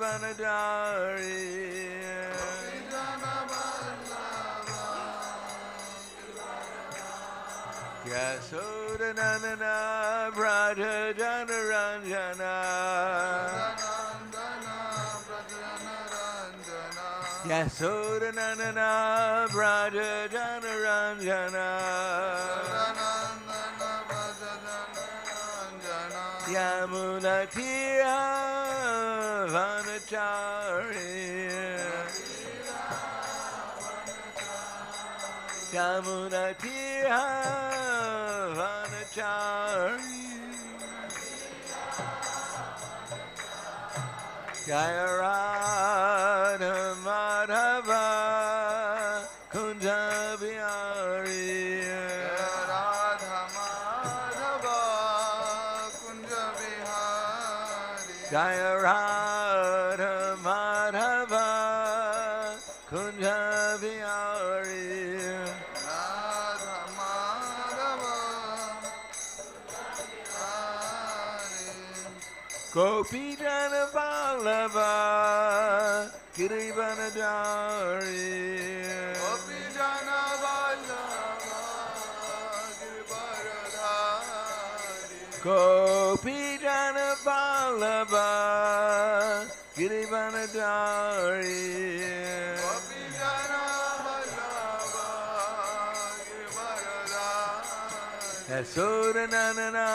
Giridharadhari Yasodanandana Braja Janaranjana Yasodanandana Braja Janaranjana Yamunatira Vanachari Yamunatira Vanachari Jaya Radha Madhava Kunja Bihari Jaya Radha Madhava Kunja Bihari Gopi Jana Vallabha Giridharadhari Gopi Jana Vallabha Giridharadhari Gopi Jana Vallabha Giridharadhari Gopi Jana Vallabha Giridharadhari Yasodanandana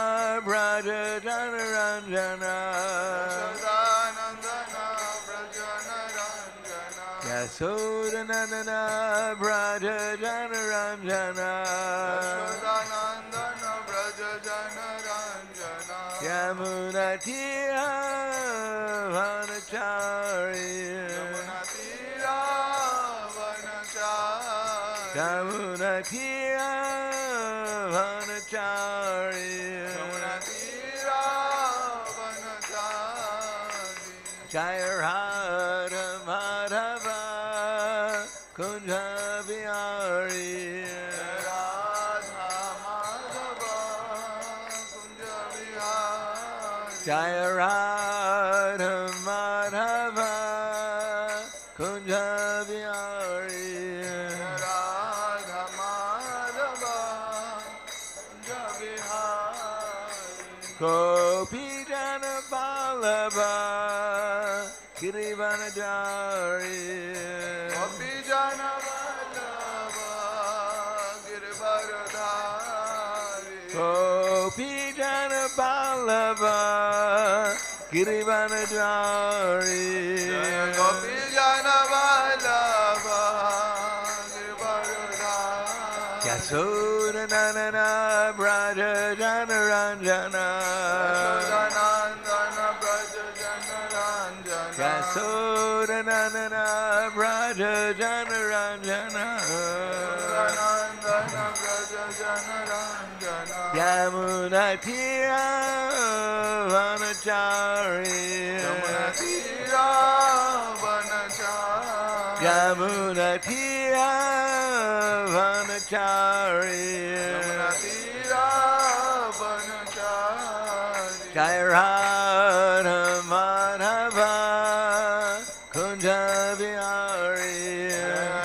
Braja Janaranjana Yasodanandana Braja Janaranjana Yamunatira Vanachari Yamunatira Vanachari Jaya Radha Madhava Kunja Bihari Jaya Radha Madhava Kunja Bihari Radha Madhava Kunja Bihari Gopi Jana Vallabha Giridharadhari Gopi Jana Vallabha Giridharadhari Gopi Jana Vallabha Giridharadhari Gopi Jana Vallabha Giridharadhari Yasodanandana Braja Janaranjana Yasodanandana Braja Janaranjana Yamunatira Vanachari Yamunatira Vanachari Jaya Radha Madhava Kunja Bihari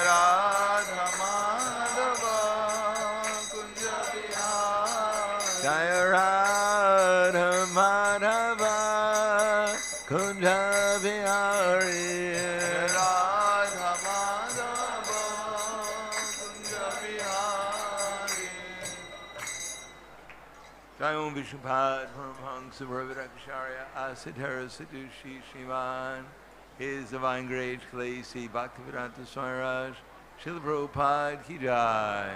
Radha Madhava Kunja Bihari Jaya Radha Madhava Kunja Bihari Radha Madhava Kunja Bihari Jai Om Vishnupad Paramhamsa Bhavarakacharya Asadhara Sadushi Shriman His Divine Grace Kalesi Bhaktivedanta Swami Maharaj Srila Prabhupada Ki Jai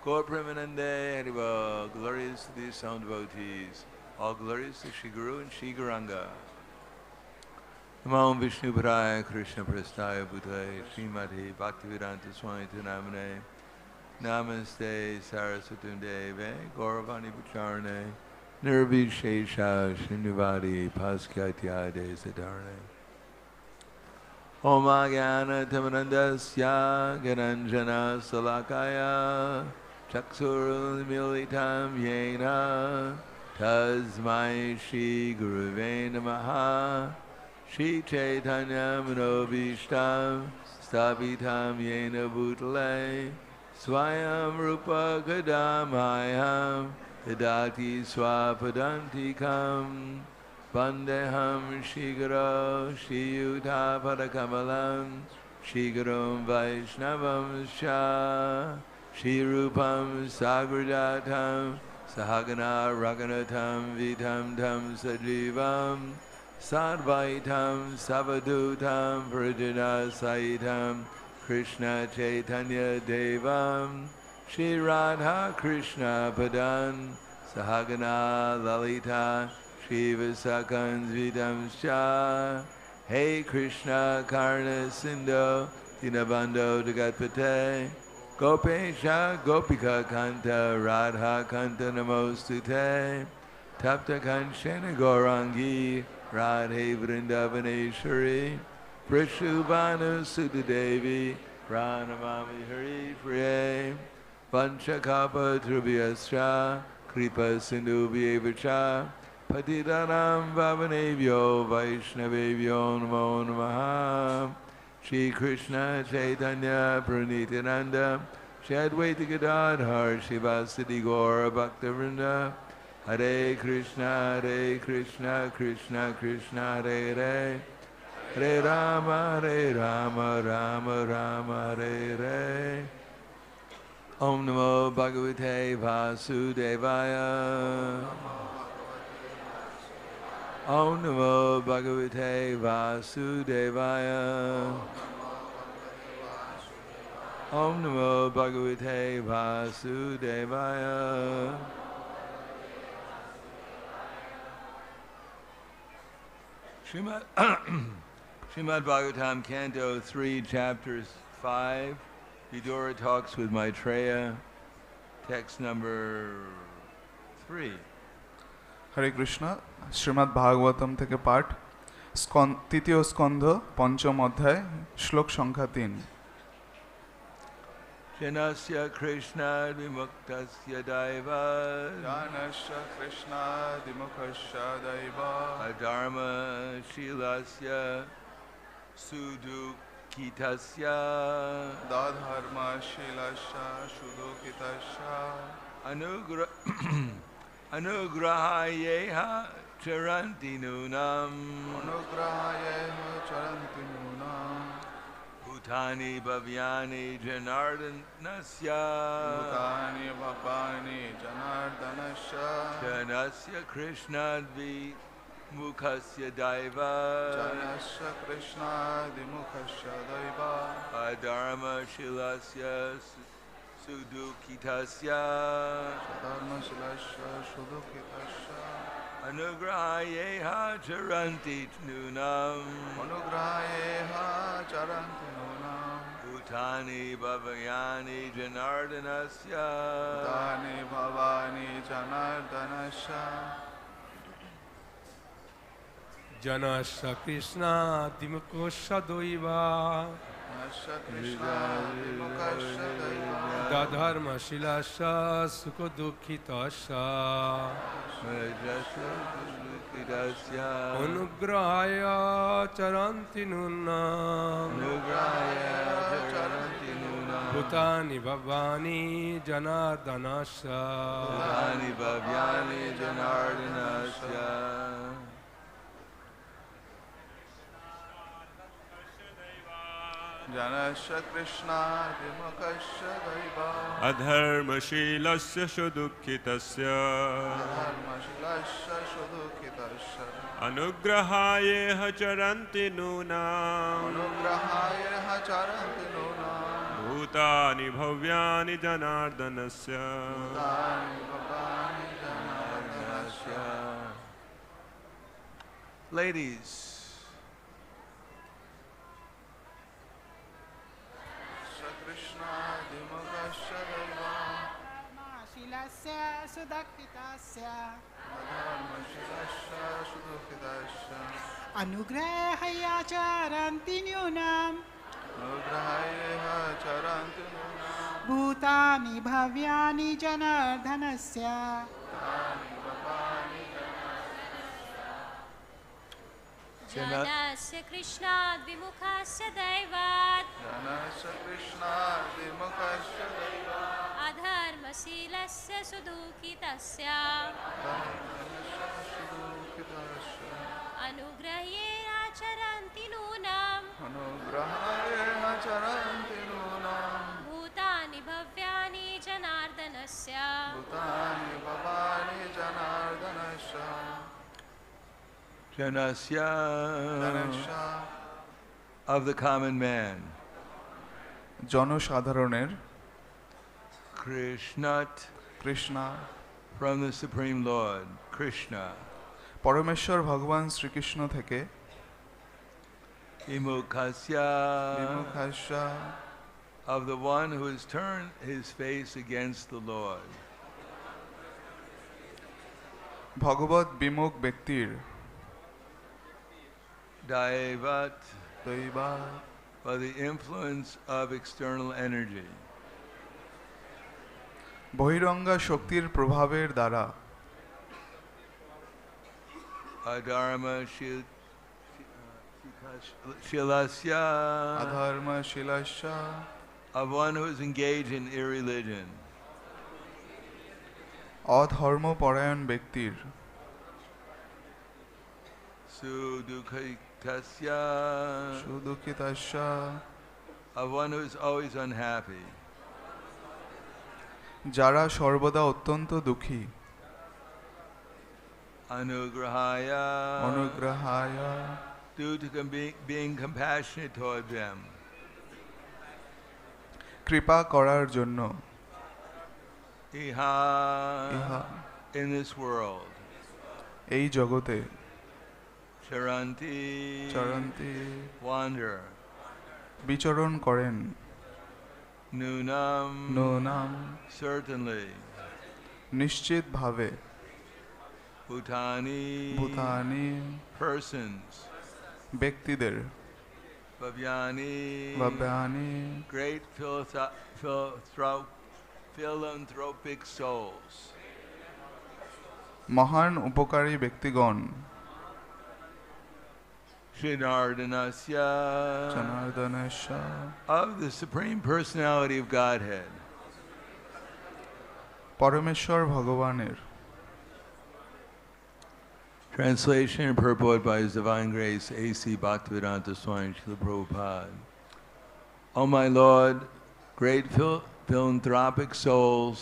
Gaur Premanande Haribo glorious to these sound devotees, all glorious to Shri Guru and Shri Gauranga. Namo Vishnu Padaya Krishna Prasthaya Bhutaya Srimati Bhaktivedanta Swami Namane Namaste Saraswatam Deve Gauravani Bhucharane Nirvishesha Shinuvadi Paskyatyade Sadarane Om Agyana Tamanandasya Gananjana Salakaya Chaksurul Militam Yena Tasmai Shri Guruve Namaha Shri Chaitanya Manobhishtam Sthapitam Yena Bhutale Swayam Rupa Kadamaham Dadati Swapadantikam Vandeham Shigaro Shiyuta Padakamalam Shigaram Vaishnavam Sha Shirupam Sagradatam Sahagana Raganatam Vitam Tam Sajivam Sadvaitam Savadutam Prajana Saitam Krishna Chaitanya Devam Shri Radha Krishna Padan Sahagana Lalita Shri Visakan Vitam Sha Hey Krishna Karna Sindho Dinabando Jagatpate Gopesha Gopika Kanta Radha Kanta Namostute Tapta Kanchena Gaurangi Radhe Vrindavaneshwari Prishubhanu Sudadevi Pranamami Hari Priye Panchakapa Trubhyascha Kripa Sindhu Vyevacha Patitanam Vavanevyo Vaishnavevyo Namo Namaha Shri Krishna Chaitanya Pranityananda Shri Advaita Gadadhar Shivasati Gaura Bhaktavrinda Hare Krishna Krishna Krishna Hare Hare Hare Rama Rama Rama Hare Hare Om Namo Bhagavate Vasudevaya Om Namo Bhagavate Vasudevaya Om Namo Bhagavate Vasudevaya Srimad Bhagavatam, Canto 3, Chapters 5. Vidura talks with Maitreya, text number 3. Hare Krishna, Srimad Bhagavatam থেকে পাঠ তৃতীয় স্কন্ধ পঞ্চম অধ্যায় শ্লোক সংখ্যা 3 Janasya kṛṣṇād vimukhasya daivād janasya kṛṣṇād vimukhasya daivād adharma-śīlasya su-duḥkhitasya adharma-śīlasya su-duḥkhitasya anugrahāyeha caranti nūnam anugrahāyeha caranti nūnam bhūtāni bhavyāni janārdanasya bhūtāni bhavyāni janārdanasya janasya kṛṣṇād vimukhasya daivāt janasya kṛṣṇād vimukhasya daivāt adharma-śīlasya su-duḥkhitasya adharma-śīlasya su-duḥkhitasya anugrahāyeha caranti nūnam anugrahāyeha caranti nūnam bhūtāni bhavyāni janārdanasya bhūtāni bhavyāni janārdanasya janasya kṛṣṇāt vimukhasya daivāt janasya kṛṣṇāt vimukhasya daivāt adharma-śīlasya suduḥkhitasya anugrahāya caranti nūnam bhūtāni bhavyāni janārdanasya janasya kṛṣṇāt vimukhasya daivāt adharma-śīlasya su-duḥkhitasya adharma-śīlasya su-duḥkhitasya anugrahāyeha caranti nūnam anugrahāyeha caranti nūnam bhūtāni bhavyāni janārdanasya bhūtāni bhavyāni janārdanasya. Ladies, adharma-śīlasya su-duḥkhitasya anugrahāyeha caranti nūnam bhūtāni bhavyāni janārdanasya janasya kṛṣṇād vimukhasya daivād janasya kṛṣṇād vimukhasya daivāt adharma-śīlasya su-duḥkhitasya su-duḥkhitasya anugrahāyeha caranti nūnam anugrahāyeha caranti nūnam bhūtāni bhavyāni janārdanasya bhūtāni bhavyāni janārdanasya janasya janasya of the common man, জনসাধারণের kṛṣṇāt Krishna from the Supreme Lord, Kṛṣṇa, পরমেশ্বর ভগবান শ্রীকৃষ্ণ থেকে vimukhasya বিমুখাস্য of the one who has turned his face against the Lord, ভগবত বিমুখ ব্যক্তির daivāt দৈবাৎ by the influence of external energy, বহিরঙ্গা শক্তির প্রভাবের দ্বারা adharma-śīlasya আধর্ম-śīlasya of one who is engaged in irreligion, অধর্মপরায়ণ ব্যক্তির su-duḥkhitasya su-duḥkhitasya of one who is always unhappy, যারা সর্বদা অত্যন্ত দুঃখী anugrahāyeha অনুগ্রহায়া due to being compassionate toward them, কৃপা করার জন্য iha ইহা in this world, এই জগতে caranti wander, বিচরণ করেন nūnam nūnam certainly, নিশ্চিতভাবে bhūtāni persons ব্যক্তিদের bhavyāni great philanthropic souls, মহান উপকারী ব্যক্তিগণ janārdanasya janārdanasya of the Supreme Personality of Godhead, পরমেশ্বর ভগবানের। Translation and purport by His Divine Grace A.C. Bhaktivedanta Swami Prabhupada. O my Lord, great philanthropic souls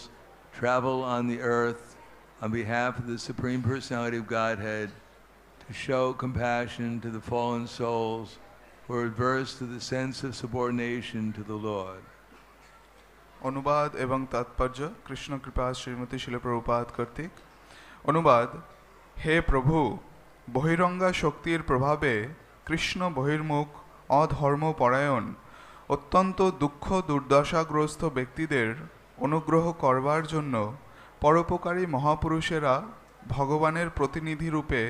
travel on the earth on behalf of the Supreme Personality of Godhead to show compassion to the fallen souls who are adverse to the sense of subordination to the Lord. অনুবাদ এবং তাৎপর্য কৃষ্ণ কৃপা শ্রীমতী শিল প্রভুপাদ কর্তৃক। অনুবাদ: হে প্রভু, বহিরঙ্গা শক্তির প্রভাবে কৃষ্ণ বহির্মুখ অধর্মপরায়ণ অত্যন্ত দুঃখ দুর্দশাগ্রস্ত ব্যক্তিদের অনুগ্রহ করবার জন্য পরোপকারী মহাপুরুষেরা ভগবানের প্রতিনিধি রূপে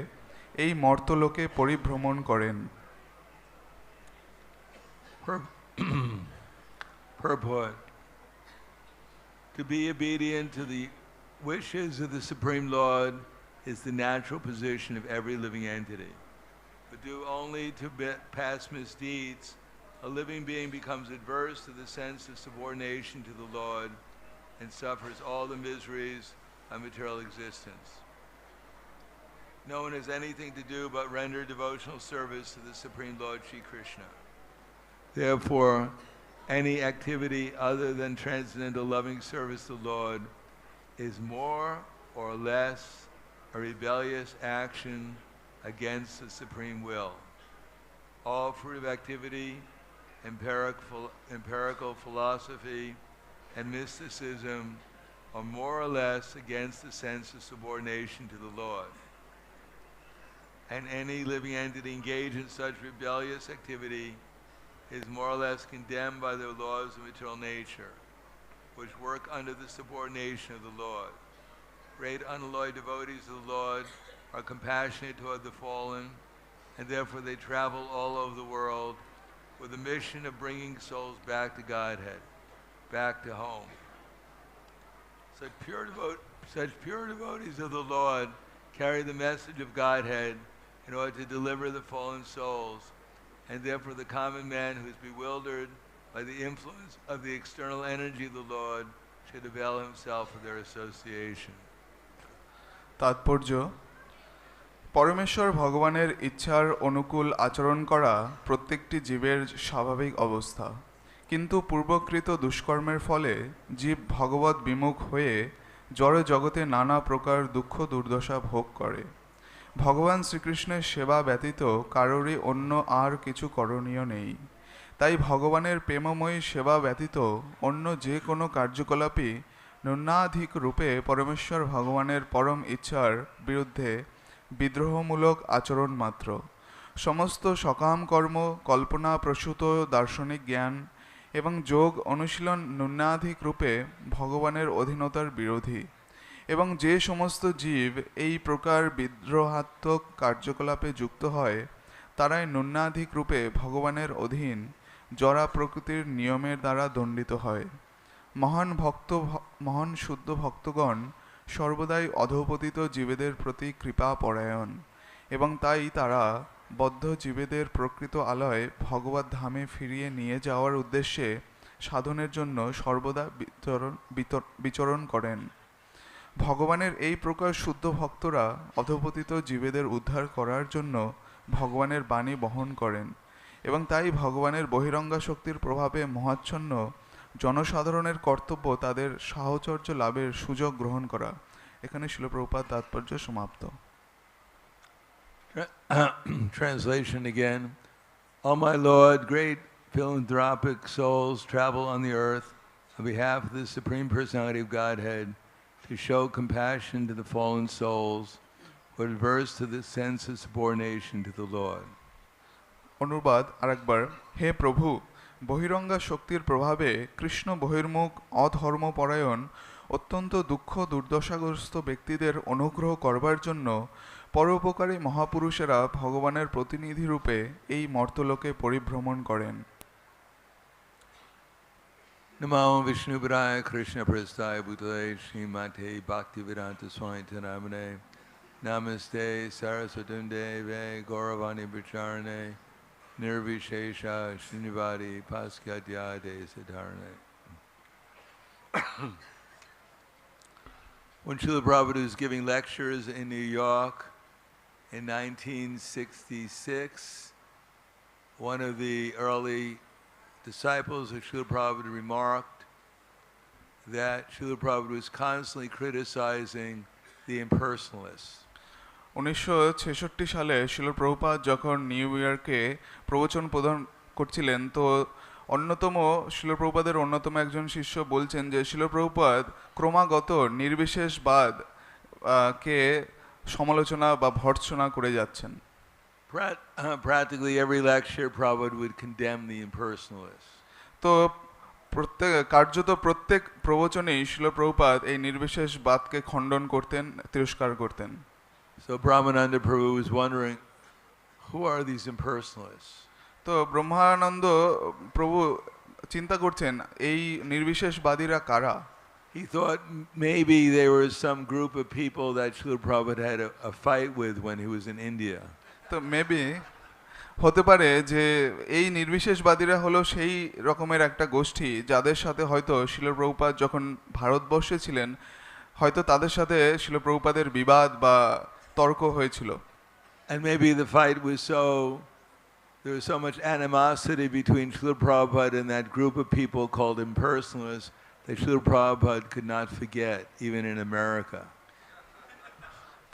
এই মর্তলোকে পরিভ্রমণ করেন। Purport: to be obedient to the wishes of the Supreme Lord is the natural position of every living entity. But due only to past misdeeds, a living being becomes adverse to the sense of subordination to the Lord and suffers all the miseries of material existence. No one has anything to do but render devotional service to the Supreme Lord Shri Kṛṣṇa. Therefore, any activity other than transcendental loving service to the Lord is more or less a rebellious action against the supreme will. All fruit of activity, empirical philosophy, and mysticism are more or less against the sense of subordination to the Lord. And any living entity engaged in such rebellious activity is more or less condemned by the laws of material nature, which work under the subordination of the Lord. Great unalloyed devotees of the Lord are compassionate toward the fallen, and therefore they travel all over the world with the mission of bringing souls back to Godhead, back to home. Such pure devotees of the Lord carry the message of Godhead in order to deliver the fallen souls, and therefore the common man who is bewildered by the influence of the external energy of the Lord should avail himself of their association. তাৎপর্য: পরমেশ্বর ভগবানের ইচ্ছার অনুকূল আচরণ করা প্রত্যেকটি জীবের স্বাভাবিক অবস্থা, কিন্তু পূর্বকৃত দুষ্কর্মের ফলে জীব ভগবৎ বিমুখ হয়ে জড় জগতে নানা প্রকার দুঃখ দুর্দশা ভোগ করে। ভগবান শ্রীকৃষ্ণের সেবা ব্যতীত কারোরই অন্য আর কিছু করণীয় নেই। তাই ভগবানের প্রেমময়ী সেবা ব্যতীত অন্য যে কোনো কার্যকলাপই ন্যূনাধিক রূপে পরমেশ্বর ভগবানের পরম ইচ্ছার বিরুদ্ধে বিদ্রোহমূলক আচরণ মাত্র। সমস্ত সকাম কর্ম, কল্পনা প্রসূত দার্শনিক জ্ঞান এবং যোগ অনুশীলন ন্যূনাধিক রূপে ভগবানের অধীনতার বিরোধী, এবং যে সমস্ত জীব এই প্রকার বিদ্রোহাত্মক কার্যকলাপে যুক্ত হয় তারাই ন্যূনাধিক রূপে ভগবানের অধীন জড়া প্রকৃতির নিয়মের দ্বারা দণ্ডিত হয়। মহান শুদ্ধ ভক্তগণ সর্বদাই অধঃপতিত জীবেদের প্রতি কৃপাপরায়ণ, এবং তাই তারা বদ্ধ জীবেদের প্রকৃত আলয় ভগবত ধামে ফিরিয়ে নিয়ে যাওয়ার উদ্দেশ্যে সাধনের জন্য সর্বদা বিচরণ করেন। ভগবানের এই প্রকার শুদ্ধ ভক্তরা অধঃপতিত জীবেদের উদ্ধার করার জন্য ভগবানের বাণী বহন করেন, এবং তাই ভগবানের বহিরঙ্গা শক্তির প্রভাবে মহাচ্ছন্ন জনসাধারণের কর্তব্য তাদের সাহচর্য লাভের সুযোগ গ্রহণ করা। এখানে শিল প্রভুপাদ তাৎপর্য সমাপ্ত। Translation again. O my Lord, great philanthropic souls travel on the earth on behalf of the Supreme Personality of Godhead to show compassion to the fallen souls who are adverse to the sense of subordination to the Lord. অনুবাদ আরেকবার। হে প্রভু, বহিরঙ্গা শক্তির প্রভাবে কৃষ্ণ বহির্মুখ অধর্মপরায়ণ অত্যন্ত দুঃখ দুর্দশাগ্রস্ত ব্যক্তিদের অনুগ্রহ করবার জন্য পরোপকারী মহাপুরুষেরা ভগবানের প্রতিনিধি রূপে এই মর্তলোকে পরিভ্রমণ করেন। Namo Vishnupadaya Krishna Prasthaya Bhutale Srimate Bhaktivedanta Swami Maharaj. Namaste Saraswatundeve Gauravani Bicharane Nirvishesha Srinivadi Paskadyade Siddharane. When Srila Prabhupada was giving lectures in New York in 1966, one of the early disciples of Srila Prabhupada remarked that Srila Prabhupada was constantly criticizing the impersonalists. 1966 সালে শিল প্রভুপাদ যখন new ইয়র্কে প্রবচন প্রদান করছিলেন, তো শিল প্রভুপাদের অন্যতম একজন শিষ্য বলছেন যে শিল প্রভুপাদ ক্রমাগত নির্বিশেষবাদ কে সমালোচনা বা ভর্ৎসনা করে যাচ্ছেন। Practically every lecture Prabhupada would condemn the impersonalists. তো কার্যত প্রত্যেক প্রবচনেই শিল প্রভুপাদ এই নির্বিশেষবাদকে খণ্ডন করতেন, তিরস্কার করতেন। So Brahmananda Prabhu was wondering, who are these impersonalists? তো ব্রহ্মানন্দ প্রভু চিন্তা করছেন এই নির্বিশেষবাদীরা কারা। He thought maybe there was some group of people that Srila Prabhupada had a fight with when he was in India. তো মেবি হতে পারে যে এই নির্বিশেষবাদীরা হলো সেই রকমের একটা গোষ্ঠী যাদের সাথে হয়তো শিল প্রভুপাদ যখন ভারতবর্ষে ছিলেন হয়তো তাদের সাথে শিল প্রভুপাদের বিবাদ বা তর্ক হয়েছিল। And maybe the fight was there was so much animosity between Srila Prabhupada and that group of people called impersonalists that Srila Prabhupada could not forget, even in America.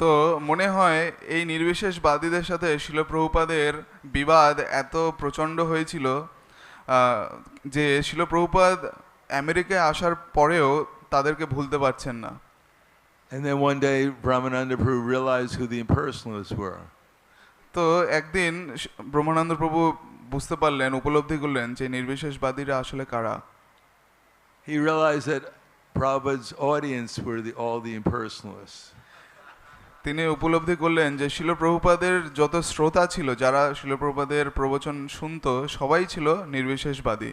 তো মনে হয় এই নির্বিশেষবাদীদের সাথে শিল প্রভুপাদের বিবাদ এত প্রচণ্ড হয়েছিল যে শিল প্রভুপাদ আমেরিকায় আসার পরেও তাদেরকে ভুলতে পারছেন না। And then one day Brahmananda Prabhu realized who the impersonalists were. তো একদিন ব্রহ্মানন্দ প্রভু বুঝতে পারলেন, উপলব্ধি করলেন যে নির্বিশেষবাদীরা আসলে কারা। He realized that Prabhupada's audience were all the impersonalists. তিনি উপলব্ধি করলেন যে শিল প্রভুপাদের যত শ্রোতা ছিল, যারা শিল প্রভুপাদের প্রবচন শুনতো, সবাই ছিল নির্বিশেষবাদী।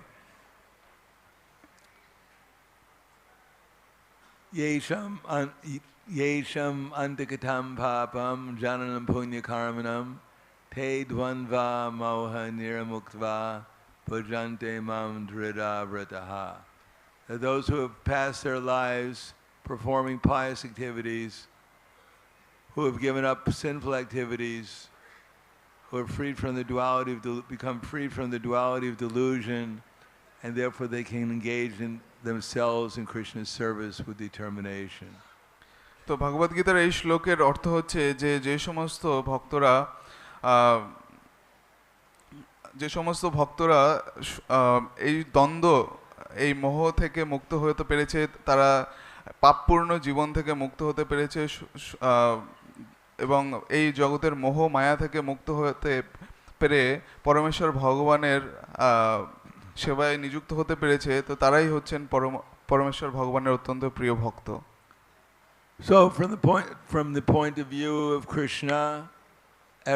Yesham antikatam papam jananam punya karmanam te dvandva moha niramuktva bhajante mam drida vrataha. That those who have passed their lives performing pious activities, who have given up sinful activities, who are freed from the duality of become freed from the duality of delusion, and therefore they can engage in themselves in Krishna's service with determination. তো ভগবদ গীতার এই শ্লোকের অর্থ হচ্ছে যে যে সমস্ত ভক্তরা এই দ্বন্দ্ব এই মোহ থেকে মুক্ত হতে পেরেছে, তারা পাপপূর্ণ জীবন থেকে মুক্ত হতে পেরেছে এবং এই জগতের মোহ মায়া থেকে মুক্ত হতে পেরে পরমেশ্বর ভগবানের সেবায় নিযুক্ত হতে পেরেছে, তো তারাই হচ্ছেন পরমেশ্বর ভগবানের অত্যন্ত প্রিয় ভক্ত। So from the point of view of Krishna,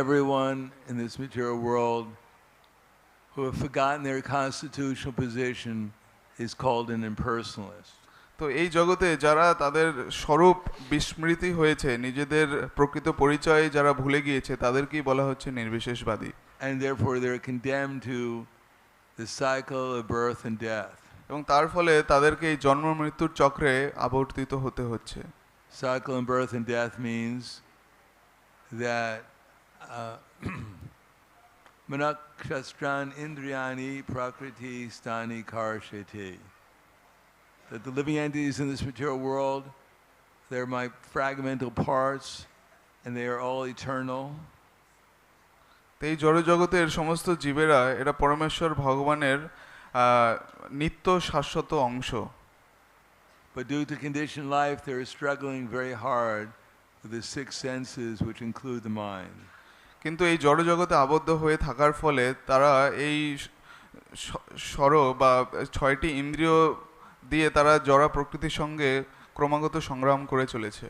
everyone in this material world who have forgotten their constitutional position is called an impersonalist. তো এই জগতে যারা তাদের স্বরূপ বিস্মৃতি হয়েছে, নিজেদের প্রকৃত পরিচয় যারা ভুলে গিয়েছে, তাদেরকেই বলা হচ্ছে নির্বিশেষবাদী। And therefore they are condemned to the cycle of birth and death. এবং তার ফলে তাদেরকে এই জন্ম মৃত্যুর চক্রে আবর্তিত হতে হচ্ছে। Cycle of birth and death means that manakshastran indriyani prakriti stani karshati. That the living entities in this material world, they're my fragmental parts and they are all eternal. এই জড়জগতের সমস্ত জীবেরা এরা পরমেশ্বর ভগবানের নিত্য শাশ্বত অংশ। But due to conditioned life, they are struggling very hard with the six senses which include the mind. কিন্তু এই জড়জগতে আবদ্ধ হয়ে থাকার ফলে তারা এই বা ছয়টি ইন্দ্রিয় দিয়ে তারা জড় প্রকৃতির সঙ্গে ক্রমাগত সংগ্রাম করে চলেছে।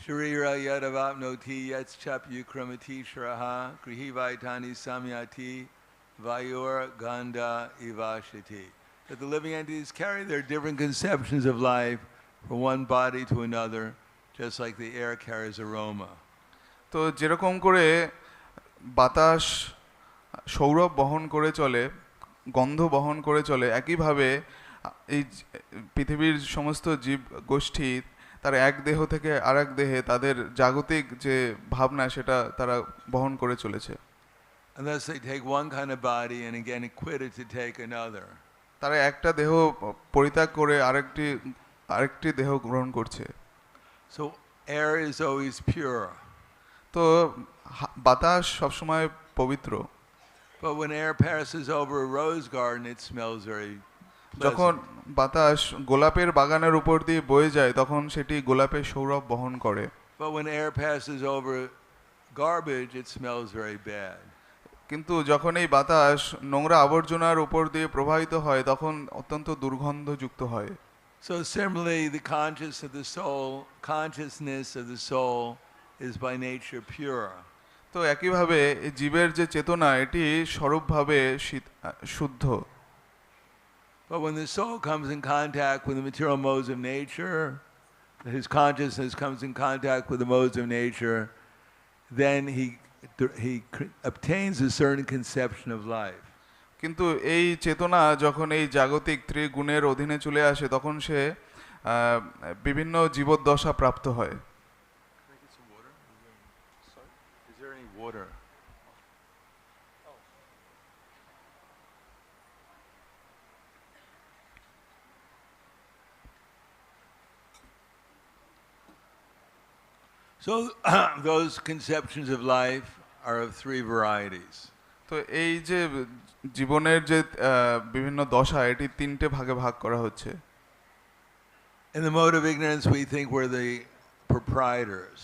Sharira yadavapnoti yatschap yukramati shraha grihi vaitani samyati vayur ganda ivashati. That the living entities carry their different conceptions of life from one body to another, just like the air carries aroma. তো যেরকম করে বাতাস সৌরভ বহন করে চলে, গন্ধ বহন করে চলে, একইভাবে এই পৃথিবীর সমস্ত জীব গোষ্ঠী তার এক দেহ থেকে আরেক দেহে তাদের জাগতিক যে ভাবনা সেটা তারা বহন করে চলেছে। Unless they take one kind of body and again quit it to take another. তারা একটা দেহ পরিত্যাগ করে আরেকটি দেহ গ্রহণ করছে। So air is always pure. তো বাতাস সবসময় পবিত্র। But when air passes over a rose garden, it smells very pleasant. যখন বাতাস গোলাপের বাগানের উপর দিয়ে বয়ে যায় তখন সেটি গোলাপের সৌরভ বহন করে। But when air passes over garbage, it smells very bad. কিন্তু যখন এই বাতাস নোংরা আবর্জনার উপর দিয়ে প্রবাহিত হয় তখন অত্যন্ত দুর্গন্ধযুক্ত হয়। So similarly, the consciousness of the soul is by nature pure. তো একইভাবে জীবের যে চেতনা এটি স্বরূপভাবে শুদ্ধ। But when the soul comes in contact with the material modes of nature, his consciousness comes in contact with the modes of nature, then he obtains a certain conception of life. কিন্তু এই চেতনা যখন এই জাগতিক ত্রিগুণের অধীনে চলে আসে তখন সে বিভিন্ন জীবদ্দশা প্রাপ্ত হয়। Is there any water? So those conceptions of life are of three varieties. তো এই যে জীবনের যে বিভিন্ন দশা এটি তিনটে ভাগে ভাগ করা হচ্ছে। In the mode of ignorance we think we're the proprietors.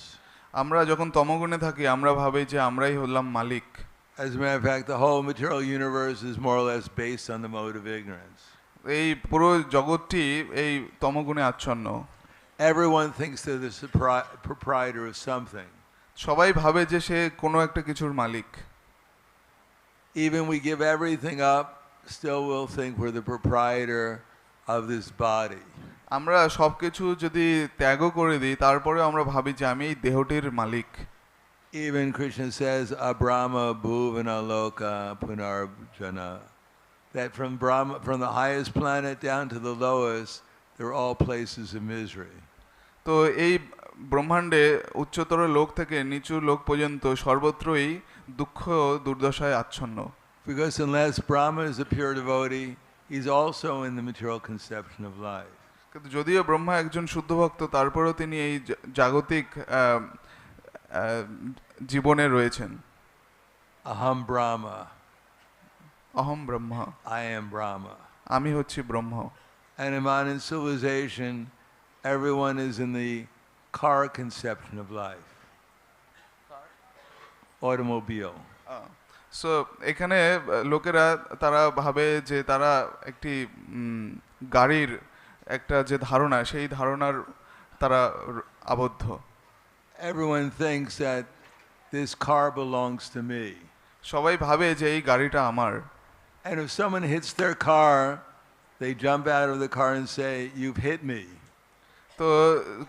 আমরা যখন তমগুণে থাকি আমরা ভাবি যে আমরাই হলাম মালিক। As a matter of fact, the whole material universe is more or less based on the mode of ignorance. এই পুরো জগৎটি এই তমগুণে আচ্ছন্ন। Everyone thinks they're the proprietor of something. সবাই ভাবে যে সে কোনো একটা কিছুর মালিক। Even we give everything up, still we'll think we're the proprietor of this body. আমরা সবকিছু যদি ত্যাগ করে দিই তারপরে আমরা ভাবি যে আমি এই দেহটির মালিক। Even Krishna says, Abrahma bhuvana loka punarjana. That from Brahma, from the highest planet down to the lowest, they're all places of misery. তো এই ব্রহ্মাণ্ডে উচ্চতর লোক থেকে নিচু লোক পর্যন্ত সর্বত্রই দুঃখ দুর্দশায় আচ্ছন্ন। Because unless Brahma is a pure devotee, he's also in the material conception of life. কিন্তু যদিও ব্রহ্মা একজন শুদ্ধ ভক্ত, তারপরেও তিনি এই জাগতিক জীবনে রয়েছেন। Aham Brahma. অহম ব্রহ্মা, I am Brahma. আমি হচ্ছি ব্রহ্ম। And in modern civilization, everyone is in the car conception of life. Automobile. So এখানে লোকেরা তারা ভাবে যে তারা একটি গাড়ির একটা যে ধারণা, সেই ধারণার তারা আবদ্ধ। Everyone thinks that this car belongs to me. সবাই ভাবে যে এই গাড়িটা আমার। And if someone hits their car, they jump out of the car and say, "You've hit me." তো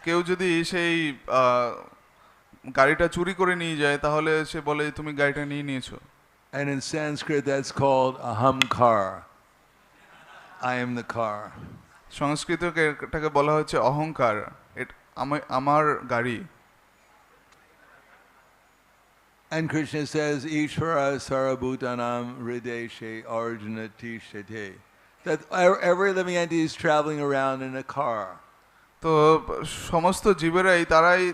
কেউ যদি সেই গাড়িটা চুরি করে নিয়ে যায়, তাহলে সে বলে তুমি গাড়িটা নিয়ে নিয়েছো। And in Sanskrit, that's called aham car. I am the car. সংস্কৃত এটাকে বলা হচ্ছে অহংকার, আমার গাড়ি। And Krishna says, Ishvara sarabhutanam hrideshe arjuna tishate. That every living entity is traveling around in a car. তো সমস্ত জীবেরাই তারাই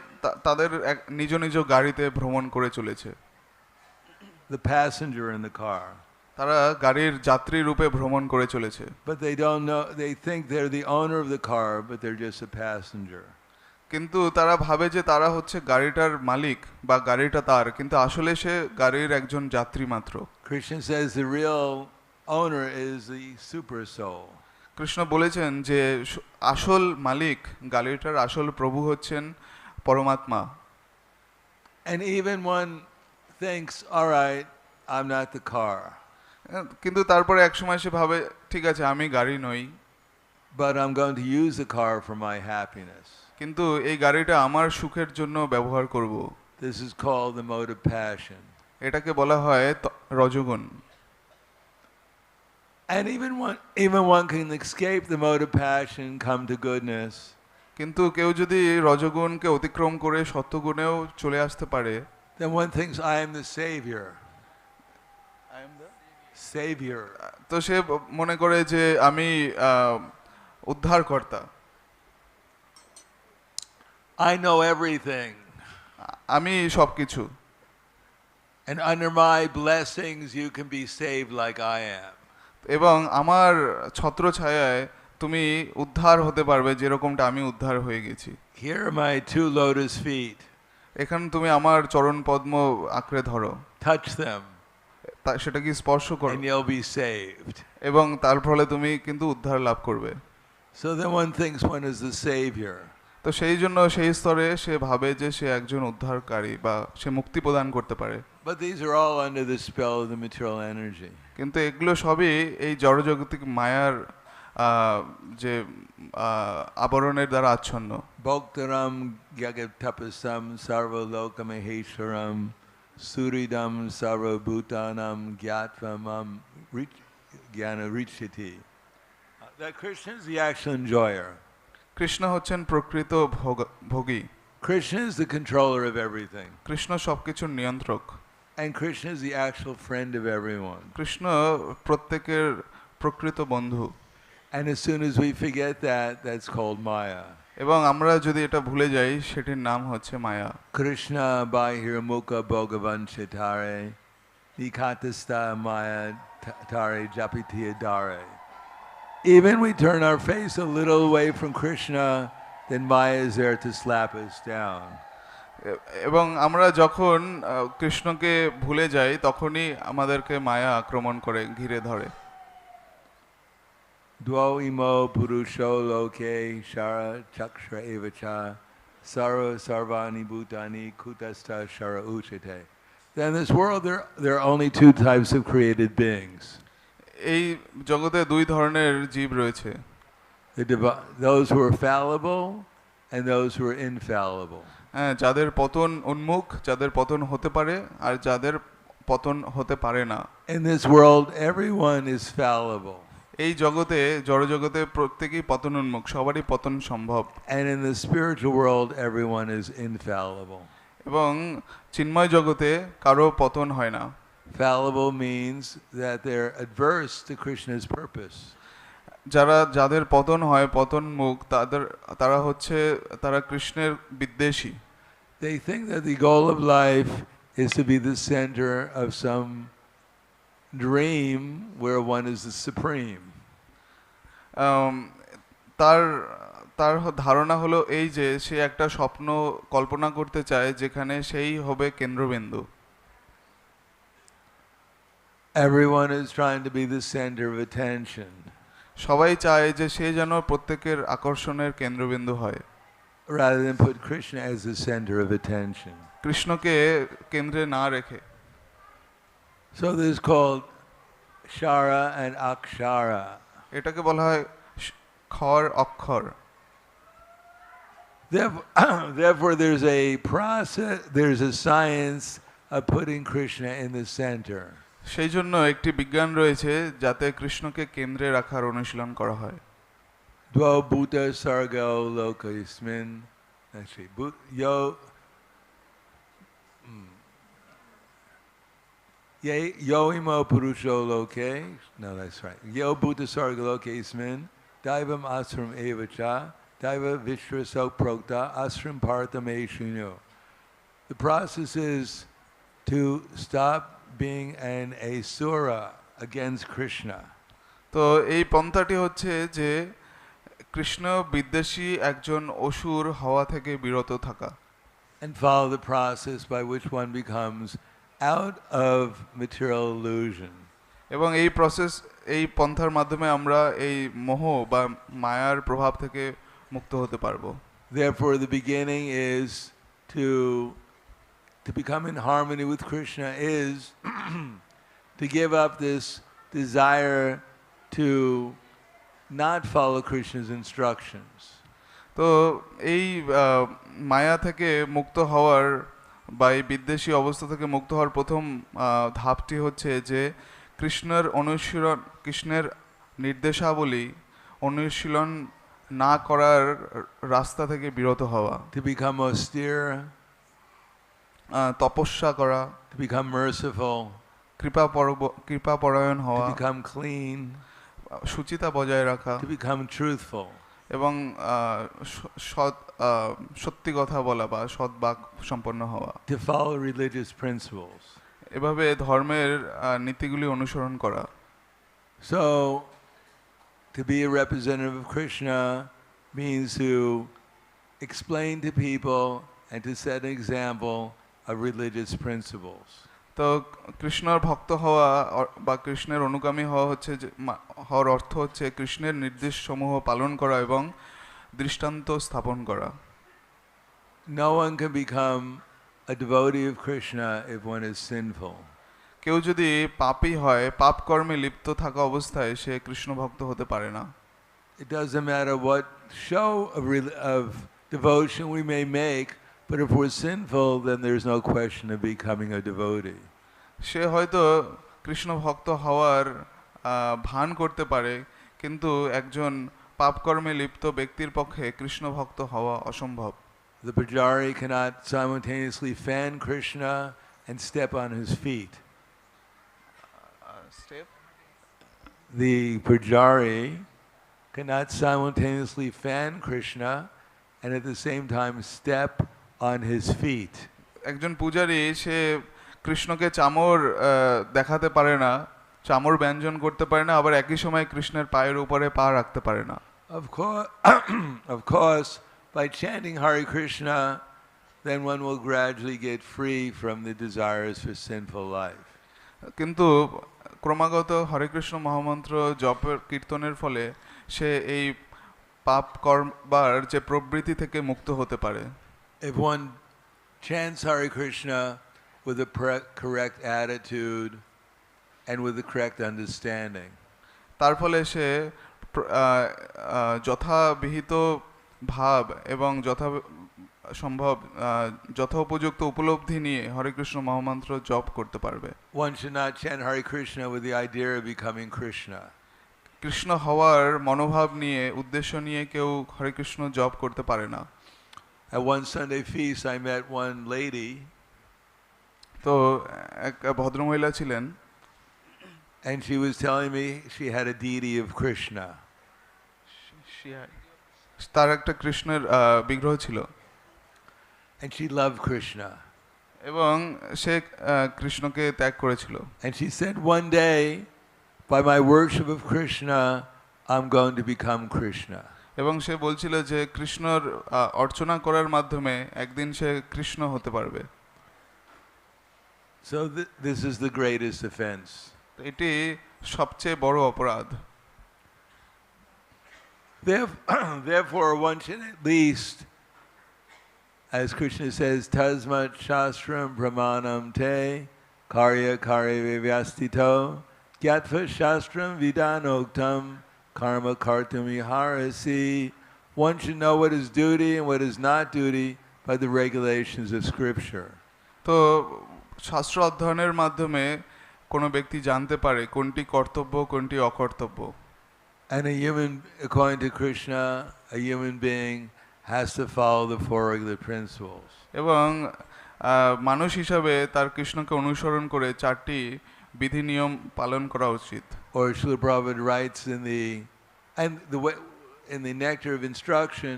তাদের নিজ নিজ গাড়িতে ভ্রমণ করে চলেছে। The passenger in the car. তারা গাড়ির যাত্রী রূপে ভ্রমণ করে চলেছে। But they don't know, they think they're the owner of the car, but they're just a passenger. কিন্তু তারা ভাবে যে তারা হচ্ছে গাড়িটার মালিক বা গাড়িটা তার, কিন্তু আসলে সে গাড়ির একজন যাত্রী মাত্র। Krishna says the real owner is the super soul. Krishna বলেছেন যে আসল মালিক, গাড়িটার আসল প্রভু হচ্ছেন পরমাত্মা। And even one thinks, all right, I'm not the car. কিন্তু তারপরে একসময় সে ভাবে ঠিক আছে আমি গাড়ি নই, but I'm going to use the car for my happiness. কিন্তু এই গাড়িটা আমার সুখের জন্য ব্যবহার করব। This is called the mode of passion. এটাকে বলা হয় রজোগুণ। And even one can escape the mode of passion, come to goodness. কিন্তু কেউ যদি রজোগুণকে অতিক্রম করে সত্যগুণেও চলে আসতে পারে, then one thinks I am the savior. I am the savior. তো সে মনে করে যে আমি উদ্ধারকর্তা। I know everything. আমি সবকিছু। And under my blessings you can be saved like I am. এবং আমার ছত্রছায়ায় তুমি উদ্ধার হতে পারবে যেরকমটা আমি উদ্ধার হয়ে গেছি। Here are my 2 lotus feet. এখানে তুমি আমার চরণ পদ্ম আঁকড়ে ধরো, touch them, সেটা কি স্পর্শ করো, and you'll be saved. এবং তার ফলে তুমি কিন্তু উদ্ধার লাভ করবে। So then one thinks one is the savior. তো সেই জন্য সেই স্তরে সে ভাবে যে সে একজন উদ্ধারকারী বা সে মুক্তি প্রদান করতে পারে। But these are all under the spell of the material energy. কিন্তু এগুলো সবই এই জড়জাগতিক মায়ার যে আবরণের দ্বারা আচ্ছন্ন। Bhoktaram gyagaptapasam sarvalokamahesaram suridam sarvabhutanam gyatvam jnana richiti. That Krishna is the actual enjoyer. Krishna হচ্ছেন প্রকৃত ভোগী। Krishna is the controller of everything. Krishna সবকিছুর নিয়ন্ত্রক। And Krishna is the actual friend of everyone. Krishna প্রত্যেকের প্রকৃত বন্ধু। And as soon as we forget that, that's called Maya. এবং আমরা যদি এটা ভুলে যাই, সেটির নাম হচ্ছে মায়া। Kṛṣṇā bahirmukha bhagavan chitare nikatasta maya tare japitiya dare. Even we turn our face a little away from Krishna, then Maya is there to slap us down. এবং আমরা যখন কৃষ্ণকে ভুলে যাই, তখনই আমাদেরকে মায়া আক্রমণ করে, ঘিরে ধরে। Dvau imo purusho loke shara chakshra evacha sarva sarvani bhūtāni kūtasta shara uchate. Then in this world there are only 2 types of created beings. এই জগতে 2 ধরনের জীব রয়েছে, Those who are fallible and those who are infallible. যাদের পতন উন্মুখ, যাদের পতন হতে পারে আর যাদের পতন হতে পারে না। In this world, everyone is fallible. এই জগতে জড়জগতে প্রত্যেকেই পতন উন্মুখ, সবারই পতন সম্ভব। And in the spiritual world, everyone is infallible. এবং চিন্ময় জগতে কারো পতন হয় না। Fallible means that they're adverse to Krishna's purpose. যাদের পতন হয়, পতন মুখ, তারা হচ্ছে তারা কৃষ্ণের বিদ্বেষী। They think that the goal of life is to be the center of some dream where one is the supreme. তার ধারণা হলো এই যে সে একটা স্বপ্ন কল্পনা করতে চায় যেখানে সেই হবে কেন্দ্রবিন্দু। Everyone is trying to be the center of attention. সবাই চায় যে সে যেন প্রত্যেকের আকর্ষণের কেন্দ্রবিন্দু হয়, rather than put Krishna as the center of attention. কৃষ্ণকে কেন্দ্রে না রেখে। So this is called Shara and Akshara. এটাকে বলা হয় খর অক্ষর। Therefore there's a process, there's a science of putting Krishna in the center. সেই জন্য একটি বিজ্ঞান রয়েছে যাতে কৃষ্ণকে কেন্দ্রে রাখার অনুশীলন করা হয়। Dvo bhuta sargo loka ismin. Actually, yo imo purusho loke. No, that's right. Yo bhuta sargo loke ismin. Daivam asram evacha. Daiva vishraso prokta asram parthame shunyo. The process is to stop being an asura against Krishna. তো এই পন্থাটি হচ্ছে যে কৃষ্ণ বিদ্বেষী একজন অসুর হওয়া থেকে বিরত থাকা। And follow the process by which one becomes out of material illusion. এবং এই পন্থার মাধ্যমে আমরা এই মোহ বা মায়ার প্রভাব থেকে মুক্ত হতে পারবো। Therefore the beginning is to become in harmony with Krishna is to give up this desire to not follow Krishna's instructions. তো এই মায়া থেকে মুক্ত হওয়ার বা এই বিদ্বেষী অবস্থা থেকে মুক্ত হওয়ার প্রথম ধাপটি হচ্ছে যে কৃষ্ণের নির্দেশাবলী অনুশীলন না করার রাস্তা থেকে বিরত হওয়া। To become austere, তপস্যা করা, to become merciful, কৃপাপরায়ণ হওয়া, to become clean, শুচিতা বজায় রাখা, to become truthful. এবং সত্যি কথা বলা বা সৎ বাক সম্পন্ন হওয়া। To follow religious principles. এভাবে ধর্মের নীতিগুলি অনুসরণ করা। So to be a representative of Krishna means to explain to people and to set an example of religious principles. তো কৃষ্ণর ভক্ত হওয়া বা কৃষ্ণের অনুগামী হওয়া হচ্ছে হওয়ার অর্থ হচ্ছে কৃষ্ণের নির্দেশসমূহ পালন করা এবং দৃষ্টান্ত স্থাপন করা। No one can become a devotee of Krishna if one is sinful. কেউ যদি পাপী হয়, পাপ কর্মে লিপ্ত থাকা অবস্থায় সে কৃষ্ণ ভক্ত হতে পারে না। It doesn't matter what show of devotion we may make, but if we're sinful, then there's no question of becoming a devotee. সে হয়তো কৃষ্ণ ভক্ত হওয়ার ভান করতে পারে, কিন্তু একজন পাপ কর্মে লিপ্ত ব্যক্তির পক্ষে কৃষ্ণ ভক্ত হওয়া অসম্ভব। The pujari cannot simultaneously fan Krishna and step on his feet. The pujari cannot simultaneously fan Krishna and at the same time step on his feet. একজন পূজারী সে কৃষ্ণকে চামর দেখাতে পারে না, চামর ব্যঞ্জন করতে পারে না, আবার একই সময় কৃষ্ণের পায়ের উপরে পা রাখতে পারে না। Of course, by chanting Hare Krishna, then one will gradually get free from the desires for sinful life. কিন্তু ক্রমাগত হরে কৃষ্ণ মহামন্ত্র জপের কীর্তনের ফলে সে এই পাপ করবার যে প্রবৃত্তি থেকে মুক্ত হতে পারে। If one chants Hare Krishna with the correct attitude and with the correct understanding, তার ফলে সে যথাবিহিত ভাব এবং সম্ভব যথোপযুক্ত উপলব্ধি নিয়ে হরে কৃষ্ণ মহামন্ত্র জপ করতে পারবে। One should not chant Hare Krishna with the idea of becoming Kṛṣṇa. Krishna হওয়ার মনোভাব নিয়ে উদ্দেশ্য নিয়ে কেউ হরে কৃষ্ণ জপ করতে পারে না। At one Sunday feast, I met one lady, তো এক ভদ্রমহিলা ছিলেন, and she was telling me she had a deity of Kṛṣṇa. তার একটা কৃষ্ণের বিগ্রহ ছিল, And she loved Kṛṣṇa. এবং সে কৃষ্ণকে ত্যাগ করেছিল। And she said, one day, by my worship of Kṛṣṇa, I'm going to become Kṛṣṇa. এবং সে বলছিল যে কৃষ্ণর অর্চনা করার মাধ্যমে একদিন সে কৃষ্ণ হতে পারবে। So this is the greatest offense. এটি সবচেয়ে বড় অপরাধ। Therefore, one should at least, as Krishna says, tasmat shastram pramanam te karya vyastito gyatva shastram vidanoktam karma kartum iharasi. One should know what is duty and what is not duty by the regulations of Scripture. তো শাস্ত্র অধ্যয়নের মাধ্যমে কোনো ব্যক্তি জানতে পারে কোনটি কর্তব্য কোনটি অকর্তব্য। And a human, according to Krishna, a human being has to follow the four regular principles. এবং মানুষ হিসাবে তার কৃষ্ণকে অনুসরণ করে চারটি বিধি নিয়ম পালন করা উচিত। Or Srila Prabhupada writes in the nectar of instruction,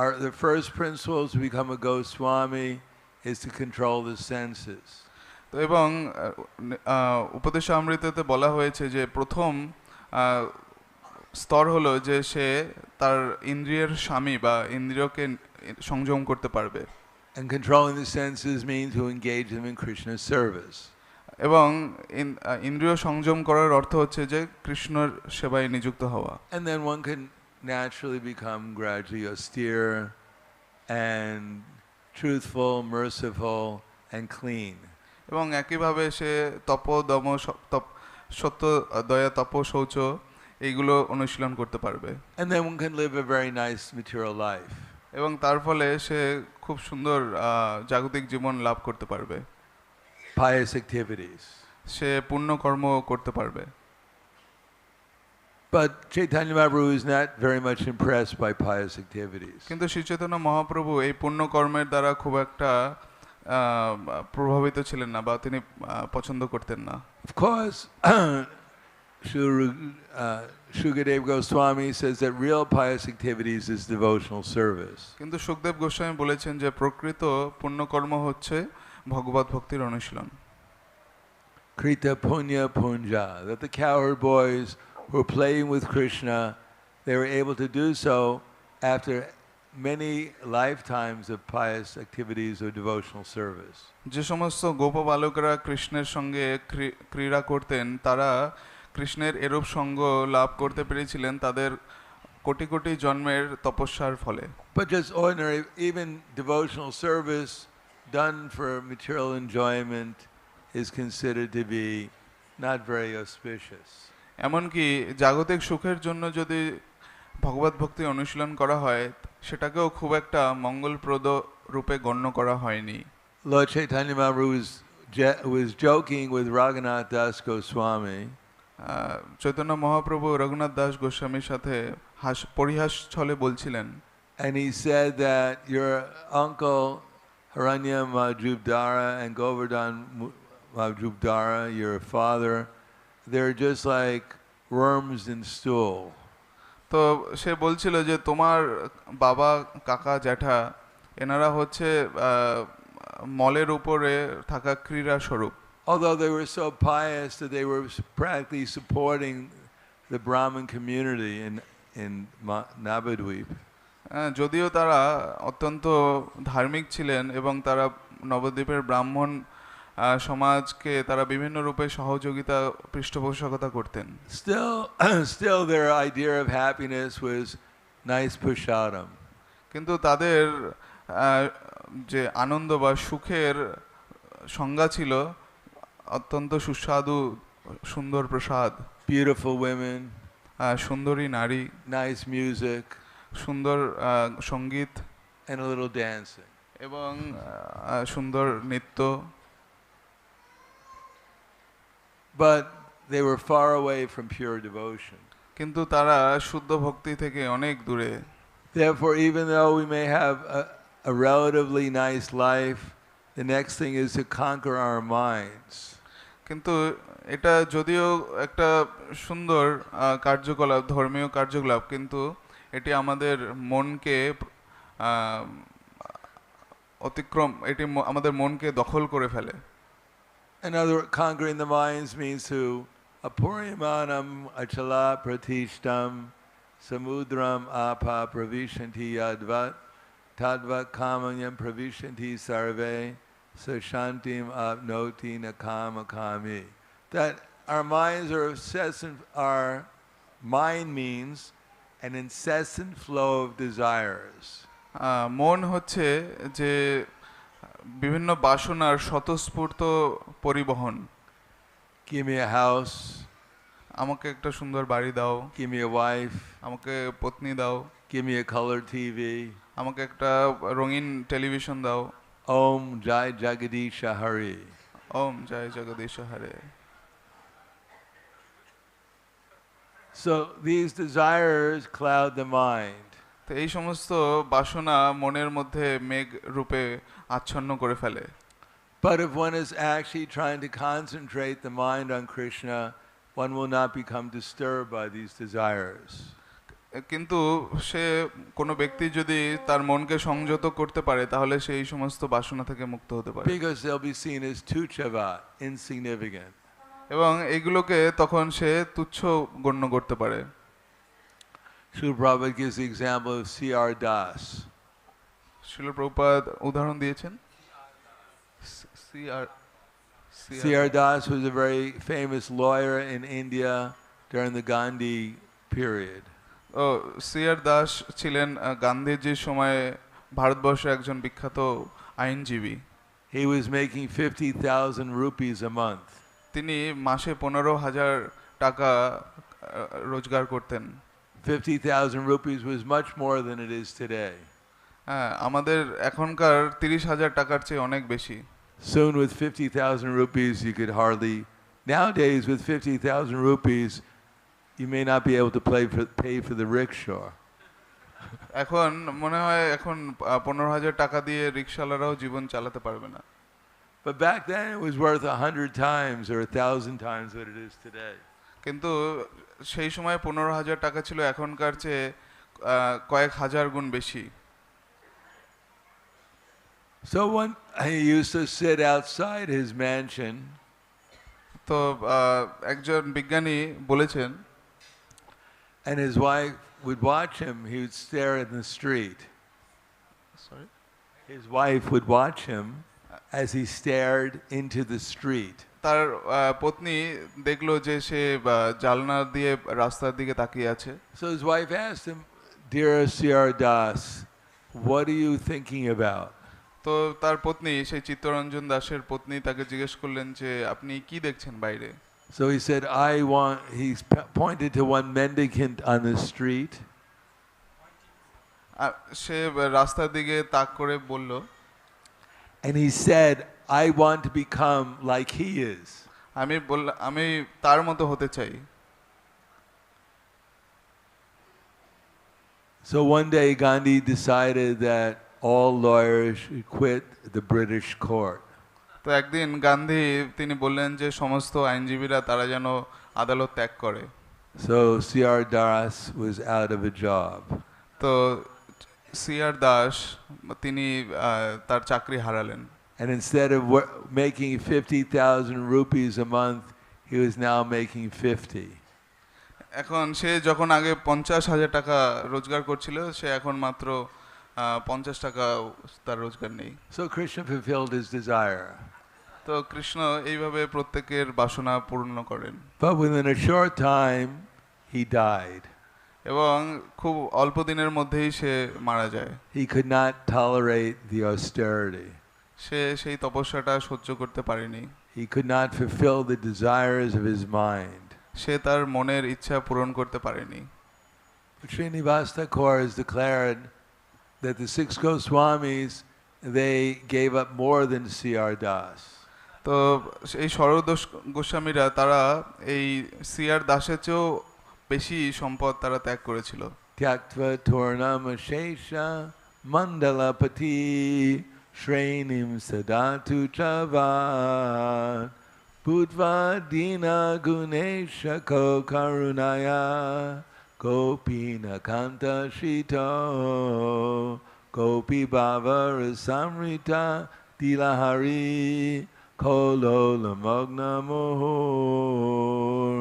are the first principles to become a Goswami is to control the senses. তো এবং উপদেশামৃততে বলা হয়েছে যে প্রথম স্তর হলো যে সে তার ইন্দ্রিয়ের স্বামী বা ইন্দ্রিয়কে সংযম করতে পারবে। And controlling the senses means to engage them in Krishna's service. এবং ইন্দ্রিয় সংযম করার অর্থ হচ্ছে যে কৃষ্ণর সেবায় নিযুক্ত হওয়া। And then one can naturally become gradually austere and truthful, merciful and clean. এবং একইভাবে সে তপ দম সত্য দয়া তপ শৌচ এইগুলো অনুশীলন করতে পারবে। And then one can live a very nice material life. এবং তার ফলে সে খুব সুন্দর জাগতিক জীবন লাভ করতে পারবে। Pious activities. সে পুণ্য কর্ম করতে পারবে। But Chaitanya Mahaprabhu is not very much impressed by pious activities. কিন্তু শ্রী চৈতন্য মহাপ্রভু এই পুণ্য কর্মের দ্বারা খুব একটা প্রভাবিত ছিলেন না বা তিনি পছন্দ করতেন না। Of course, Shukadeva Goswami says that real pious activities is devotional service. কিন্তু সুখদেব গোস্বামী বলেছেন যে প্রকৃত পুণ্যকর্ম হচ্ছে ভগবত ভক্তির অনুশীলন। Krita punya punja, that the cowherd boys who were playing with Krishna, they were able to do so after many lifetimes of pious activities or devotional service. যে সমস্ত গোপ বালকরা কৃষ্ণের সঙ্গে ক্রীড়া করতেন তারা কৃষ্ণের এরূপ সঙ্গ লাভ করতে পেরেছিলেন তাদের কোটি কোটি জন্মের তপস্যার ফলে। But just ordinary, even devotional service done for material enjoyment is considered to be not very auspicious. এমনকি জাগতিক সুখের জন্য যদি ভগবত ভক্তি অনুশীলন করা হয় সেটাকেও খুব একটা মঙ্গলপ্রদ রূপে গণ্য করা হয়নি। Lord Chaitanya Mahaprabhu was joking with Raghunath Das Goswami. Chaitanya Mahaprabhu Raghunath Das গোস্বামীর সাথে পরিহাস ছলে বলছিলেন। And he said that your uncle Haranya Majubdara and Govardhan Majubdara, your father, they're just like worms in stool. তো সে বলছিল যে তোমার বাবা কাকা জ্যাঠা এনারা হচ্ছে মলের উপরে থাকা ক্রীড়া স্বরূপ। Although they were so pious that they were practically supporting the Brahmin community in Navadvip. যদিও তারা অত্যন্ত ধার্মিক ছিলেন এবং তারা নবদ্বীপের ব্রাহ্মণ সমাজকে তারা বিভিন্ন রূপে সহযোগিতা পৃষ্ঠপোষকতা করতেন। Still their idea of happiness was nice prasadam. কিন্তু তাদের যে আনন্দ বা সুখের সংজ্ঞা ছিল অত্যন্ত সুস্বাদু সুন্দর প্রসাদ। Beautiful women, সুন্দরী নারী, nice music, সুন্দর সঙ্গীত, and a little dancing. এবং সুন্দর নৃত্য। But they were far away from pure devotion. কিন্তু তারা শুদ্ধ ভক্তি থেকে অনেক দূরে। Therefore, even though we may have a relatively nice life, the next thing is to conquer our minds. কিন্তু এটা যদিও একটা সুন্দর কার্যকলাপ, ধর্মীয় কার্যকলাপ, কিন্তু এটি আমাদের মনকে অতিক্রম, এটি আমাদের মনকে দখল করে ফেলে। Another, conquering the minds means to apurimanam achala pratishtam samudram apa pravishanti yadvat tadvat kamanyam pravishanti sarve sashantim apnoti nakamakami. That our minds are incessant, our mind means an incessant flow of desires. মন হচ্ছে যে বিভিন্ন বাসনার স্বতঃস্ফূর্ত পরিবহন। Give me a house. আমাকে একটা সুন্দর বাড়ি দাও। Give me a wife. আমাকে পত্নী দাও। Give me a color TV. আমাকে একটা রঙিন টেলিভিশন দাও। Om Jai Jagadisha Hari. Om Joy Jagadish Hare. So these desires cloud the mind. তো এই সমস্ত বাসনা মনের মধ্যে মেঘ রূপে আচ্ছন্ন করে ফেলে। But if one is actually trying to concentrate the mind on Krishna, one will not become disturbed by these desires. কিন্তু সে কোনো ব্যক্তি যদি তার মনকে সংযত করতে পারে তাহলে সে এই সমস্ত বাসনা থেকে মুক্ত হতে পারে। Because they'll be seen as tuchava, insignificant. এবং এগুলোকে তখন সে তুচ্ছ গণ্য করতে পারে। Srila Prabhupada gives the example of C.R. Das. শিল প্রভুপাদ উদাহরণ দিয়েছেন। C.R. Das was a very famous lawyer in India during the Gandhi period. C.R. Das ছিলেন গান্ধীজির সময়ে ভারতবর্ষের একজন বিখ্যাত আইনজীবী। He was making 50,000 rupees a month. তিনি মাসে 15,000 টাকা রোজগার করতেন। 50,000 rupees was much more than it is today. আমাদের এখনকার 30,000 টাকার চেয়ে অনেক বেশি। Soon with 50,000 rupees you could hardly, nowadays with 50,000 rupees you may not be able to pay for the rickshaw. এখন মনে হয় এখন 15,000 টাকা দিয়ে রিকশাওয়ালারাও জীবন চালাতে পারবে না। But back then it was worth 100 times or 1,000 times what it is today. কিন্তু সেই সময় 15,000 টাকা ছিল এখনকার চেয়ে কয়েক হাজার গুণ বেশি। So one, he used to sit outside his mansion. তো একজন বিজ্ঞানী বলেছেন, and his wife would watch him. He would stare in the street. Sorry? His wife would watch him as he stared into the street. তার পত্নী দেখলো যে সে জানলা দিয়ে রাস্তার দিকে তাকিয়ে আছে। So his wife asked him, "Dear C.R. Das, what are you thinking about?" তো তার পত্নী, সেই চিত্তরঞ্জন দাসের পত্নী তাকে জিজ্ঞেস করলেন যে আপনি কি দেখছেন বাইরে? So he said, he pointed to one mendicant on the street. সে রাস্তার দিকে তাক করে বলল, and he said, I want to become like he is. আমি তার মতো হতে চাই। So one day Gandhi decided that all lawyers should quit the British court. তো একদিন গান্ধী তিনি বললেন যে সমস্ত আইনজীবীরা তারা যেন আদালত ত্যাগ করে। So C.R. Das was out of a job. তো C.R. দাস তিনি তার চাকরি হারালেন। And instead of making 50,000 rupees a month, he was now making 50. এখন সে যখন আগে 50,000 টাকা রোজগার করছিল, সে এখন মাত্র 50 টাকা তার রোজগার নেই। So Krishna fulfilled his desire. তো কৃষ্ণ এইভাবে প্রত্যেকের বাসনা পূর্ণ করেন। But within a short time, he died. এবং খুব অল্প দিনের মধ্যেই সে মারা যায়। He could not tolerate the austerity. সে সেই তপস্যাটা সহ্য করতে পারেনি। He could not fulfill the desires of his mind. সে তার মনের ইচ্ছা পূরণ করতে পারেনি। But Srinivas Thakur has declared that the six Goswamis, they gave up more than C.R. Das. তো এই ষড়দশ গোস্বামীরা তারা এই সিআর দাসের চেয়েও বেশি সম্পদ তারা ত্যাগ করেছিল। Tyaktva tornamashesha mandalapati shrenim sadatu chavad bhutva dina gunesha ko karunaya gopina kanta shito gopi bhavara samrita dilahari kolola magna mohor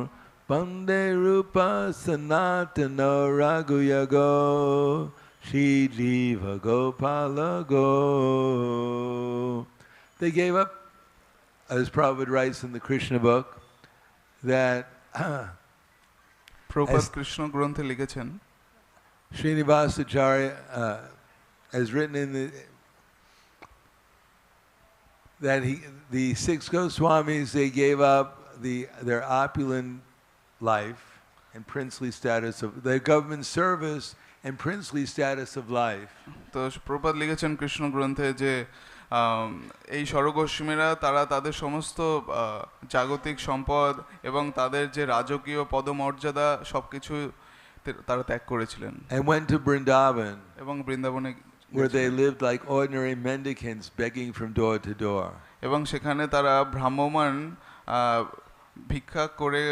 Bande rupa sanatana raguyago Shri jiva gopalago. They gave up, as Prabhupada writes in the Krishna book, that Prabhupada Krishna গ্রন্থে লিখেছেন, Srinivasacharya has written in the six Goswamis, they gave up their opulent life and princely status of their government service and princely status of life. তো প্রভুপাদ লিখেছেন কৃষ্ণ গ্রন্থে যে এই ষড়গোস্বামীরা তারা তাদের সমস্ত জাগতিক সম্পদ এবং তাদের যে রাজকীয় পদমর্যাদা সবকিছু তারা ত্যাগ করেছিলেন। And went to Vrindavan, এবং বৃন্দাবনে where they lived like ordinary mendicants begging from door to door. এবং সেখানে তারা ভ্রাম্যমাণ ভিক্ষা করে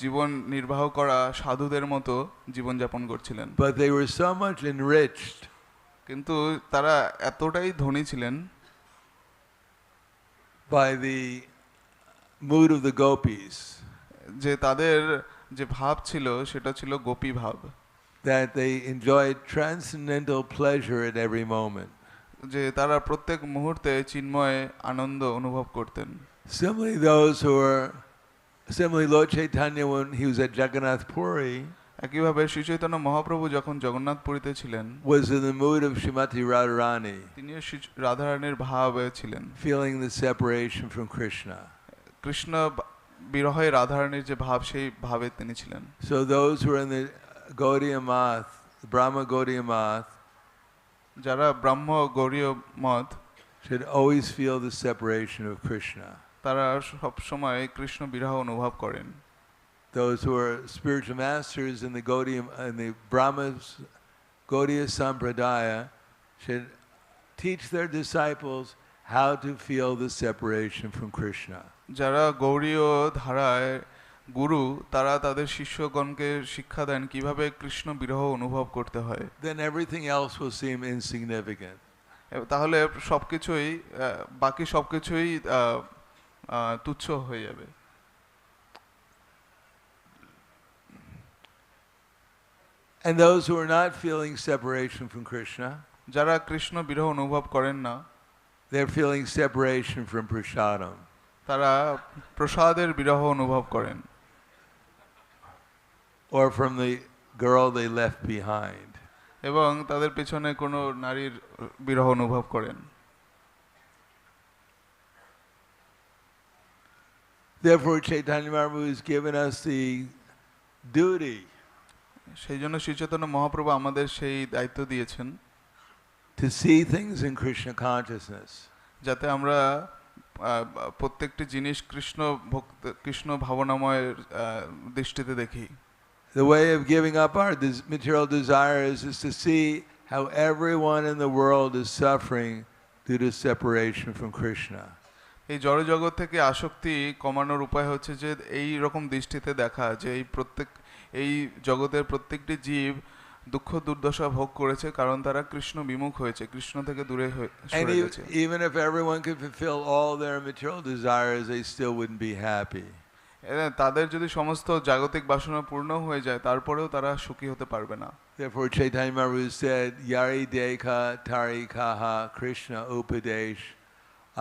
জীবন নির্বাহ করা সাধুদের মতো জীবনযাপন করছিলেন। But they were so much enriched, কিন্তু তারা এতটাই ধনী ছিলেন by the mood of the gopis, যে তাদের যে ভাব ছিল সেটা ছিল গোপী ভাব, that they enjoyed transcendental pleasure at every moment. যে তারা প্রত্যেক মুহূর্তে চিন্ময় আনন্দ অনুভব করতেন। Similarly, Lord Chaitanya, when he was at Jagannath Puri, একইভাবে শ্রী চৈতন্য মহাপ্রভু যখন জগন্নাথ পুরীতে ছিলেন, was in the mood of Srimati Radharani, তিনিও রাধারানীর ভাবে ছিলেন, feeling the separation from Kṛṣṇa. Krishna বিরহে রাধারানীর যে ভাব সেই ভাবে তিনি ছিলেন। So those who are in the Gaudiya Math, the Brahma Gaudiya Math, যারা ব্রাহ্ম গৌড়ীয় মত, should always feel the separation of Kṛṣṇa. তারা সব সময় কৃষ্ণ বিরহ অনুভব করেন। Those who are spiritual masters in the Gaudiya and the Brahma's Gaudiya Sampradaya should teach their disciples how to feel the separation from Kṛṣṇa. যারা গৌড়ীয় ধারায় গুরু, তারা তাদের শিষ্যগণকে শিক্ষা দেন কিভাবে কৃষ্ণ বিরহ অনুভব করতে হয়। Then everything else will seem insignificant. তাহলে সবকিছুই বাকি সবকিছুই তুচ্ছ হয়ে যাবে। And those who are not feeling separation from Kṛṣṇa, যারা কৃষ্ণ বিরহ অনুভব করেন না, they're feeling separation from prasadam. তারা প্রসাদের বিরহ অনুভব করেন, or from the girl they left behind. এবং তাদের পেছনে কোনো নারীর বিরহ অনুভব করেন। Therefore, Chaitanya Mahaprabhu has given us the duty সেই জন্য শ্রী চৈতন্য মহাপ্রভু আমাদের সেই দায়িত্ব দিয়েছেন to see things in Krishna consciousness. যাতে আমরা প্রত্যেকটি জিনিস কৃষ্ণ ভাবনাময় দৃষ্টিতে দেখি। The way of giving up our material desires is to see how everyone in the world is suffering due to separation from Kṛṣṇa. এই জড় জগৎ থেকে আসক্তি কমানোর উপায় হচ্ছে যে এই রকম দৃষ্টিতে দেখা যে এই জগতের প্রত্যেকটি জীব দুঃখ দুর্দশা ভোগ করেছে কারণ তারা কৃষ্ণ বিমুখ হয়েছে, কৃষ্ণ থেকে দূরে সরে গেছে। Even if everyone could fulfill all their material desires, they still wouldn't be happy. তাদের যদি সমস্ত জাগতিক বাসনা পূর্ণ হয়ে যায় তারপরেও তারা সুখী হতে পারবে না। Therefore, Chaitanya Mahaprabhu said, "Yari dekha tari kaha Krishna upadesh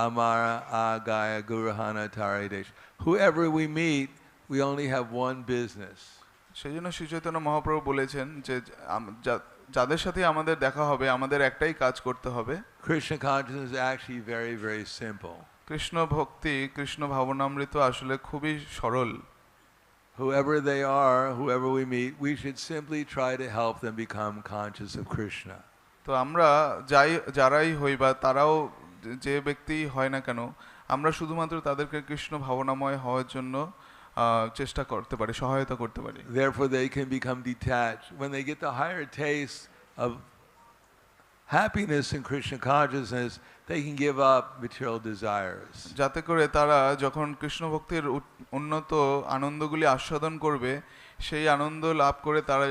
amara agaya gurahana tari desh." Whoever we meet, we only have one business. সেই জন্য শ্রী চৈতন্য মহাপ্রভু বলেছেন যে যাদের সাথে আমাদের দেখা হবে আমাদের একটাই কাজ করতে হবে। Krishna consciousness is actually very, very simple. Krishna ভক্তি, কৃষ্ণ ভাবনামৃত আসলে খুবই সরল। Whoever they are, whoever we meet, we should simply try to help them become conscious of Kṛṣṇa. তো আমরা যারাই হই বা তারাও যে ব্যক্তি হয় না কেন, আমরা শুধুমাত্র তাদেরকে কৃষ্ণ ভাবনাময় হওয়ার জন্য চেষ্টা করতে পারি, সহায়তা করতে পারি। Therefore they can become detached. When they get the higher taste of happiness in Krishna consciousness, they can give up material desires. যাতে করে তারা যখন কৃষ্ণ ভক্তির উন্নত আনন্দগুলি আস্বাদন করবে, সেই আনন্দ লাভ করে তারা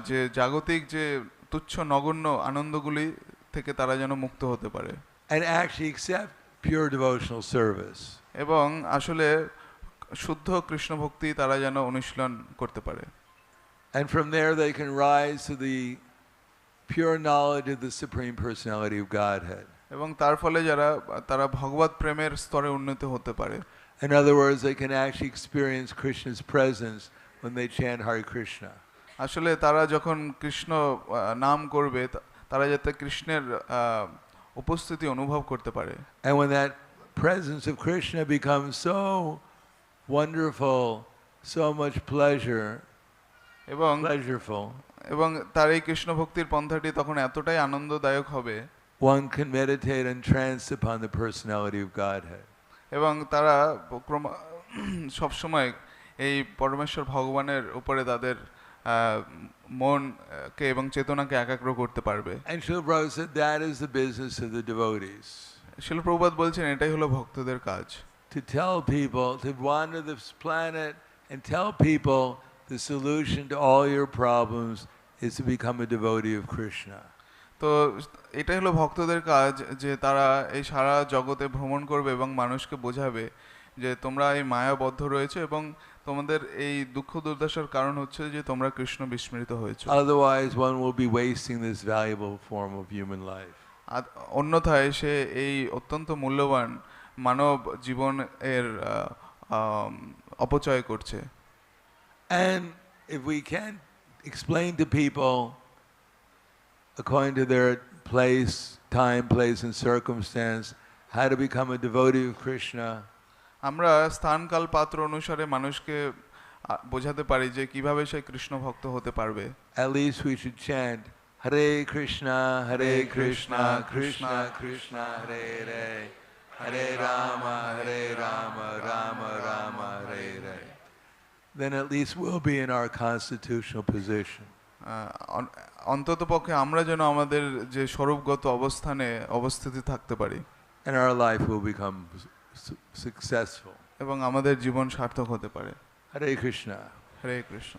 যে জাগতিক যে তুচ্ছ নগণ্য আনন্দগুলি থেকে তারা যেন মুক্ত হতে পারে। And actually accept pure devotional service. এবং আসলে শুদ্ধ কৃষ্ণ ভক্তি তারা যেন অনুশীলন করতে পারে। And from there they can rise to the pure knowledge of the Supreme Personality of Godhead. এবং তার ফলে তারা ভগবত প্রেমের স্তরে উন্নত হতে পারে। In other words, they can actually experience Krishna's presence when they chant Hare Krishna. আসলে তারা যখন কৃষ্ণ নাম করবে, তারা যাতে কৃষ্ণের উপস্থিতি অনুভব করতে পারে। And when that presence of Krishna becomes so wonderful, so much pleasureful, এবং তার এই কৃষ্ণ ভক্তির পন্থাটি তখন এতটাই আনন্দদায়ক হবে, one can meditate and trance upon the personality of Godhead. এবং তারা সবসময় এই পরমেশ্বর ভগবানের উপরে তাদের মনকে এবং চেতনাকে একাগ্র করতে পারবে। And Srila Prabhupada said that is the business of the devotees. শিল প্রভুপাদ বলছেন এটাই হলো ভক্তদের কাজ। To tell people, to wander this planet and tell people the solution to all your problems is to become a devotee of Krishna. তো এটাই হলো ভক্তদের কাজ, যে তারা এই সারা জগতে ভ্রমণ করবে এবং মানুষকে বোঝাবে যে তোমরা এই মায়াবদ্ধ রয়েছে এবং তোমাদের এই দুঃখ দুর্দশার কারণ হচ্ছে যে তোমরা কৃষ্ণ বিস্মৃত হয়েছো। Otherwise one will be wasting this valuable form of human life. অন্যথায় সে এই অত্যন্ত মূল্যবান মানব জীবনের অপচয় করছে। And if we can't explain to people according to their time, place and circumstance how to become a devotee of Krishna, আমরা স্থান কাল পাত্র অনুসারে মানুষকে বোঝাতে পারি যে কিভাবে সে কৃষ্ণ ভক্ত হতে পারবে। At least we should chant Hare Krishna, Krishna Krishna Hare Hare, Hare Rama, Rama Rama Hare Hare. Then at least we'll be in our constitutional position. অন্তত পক্ষে আমরা যেন আমাদের যে স্বরূপগত অবস্থানে অবস্থিতি থাকতে পারি। And our life will become successful. এবং আমাদের জীবন সার্থক হতে পারে। Hare Krishna. হরে কৃষ্ণ।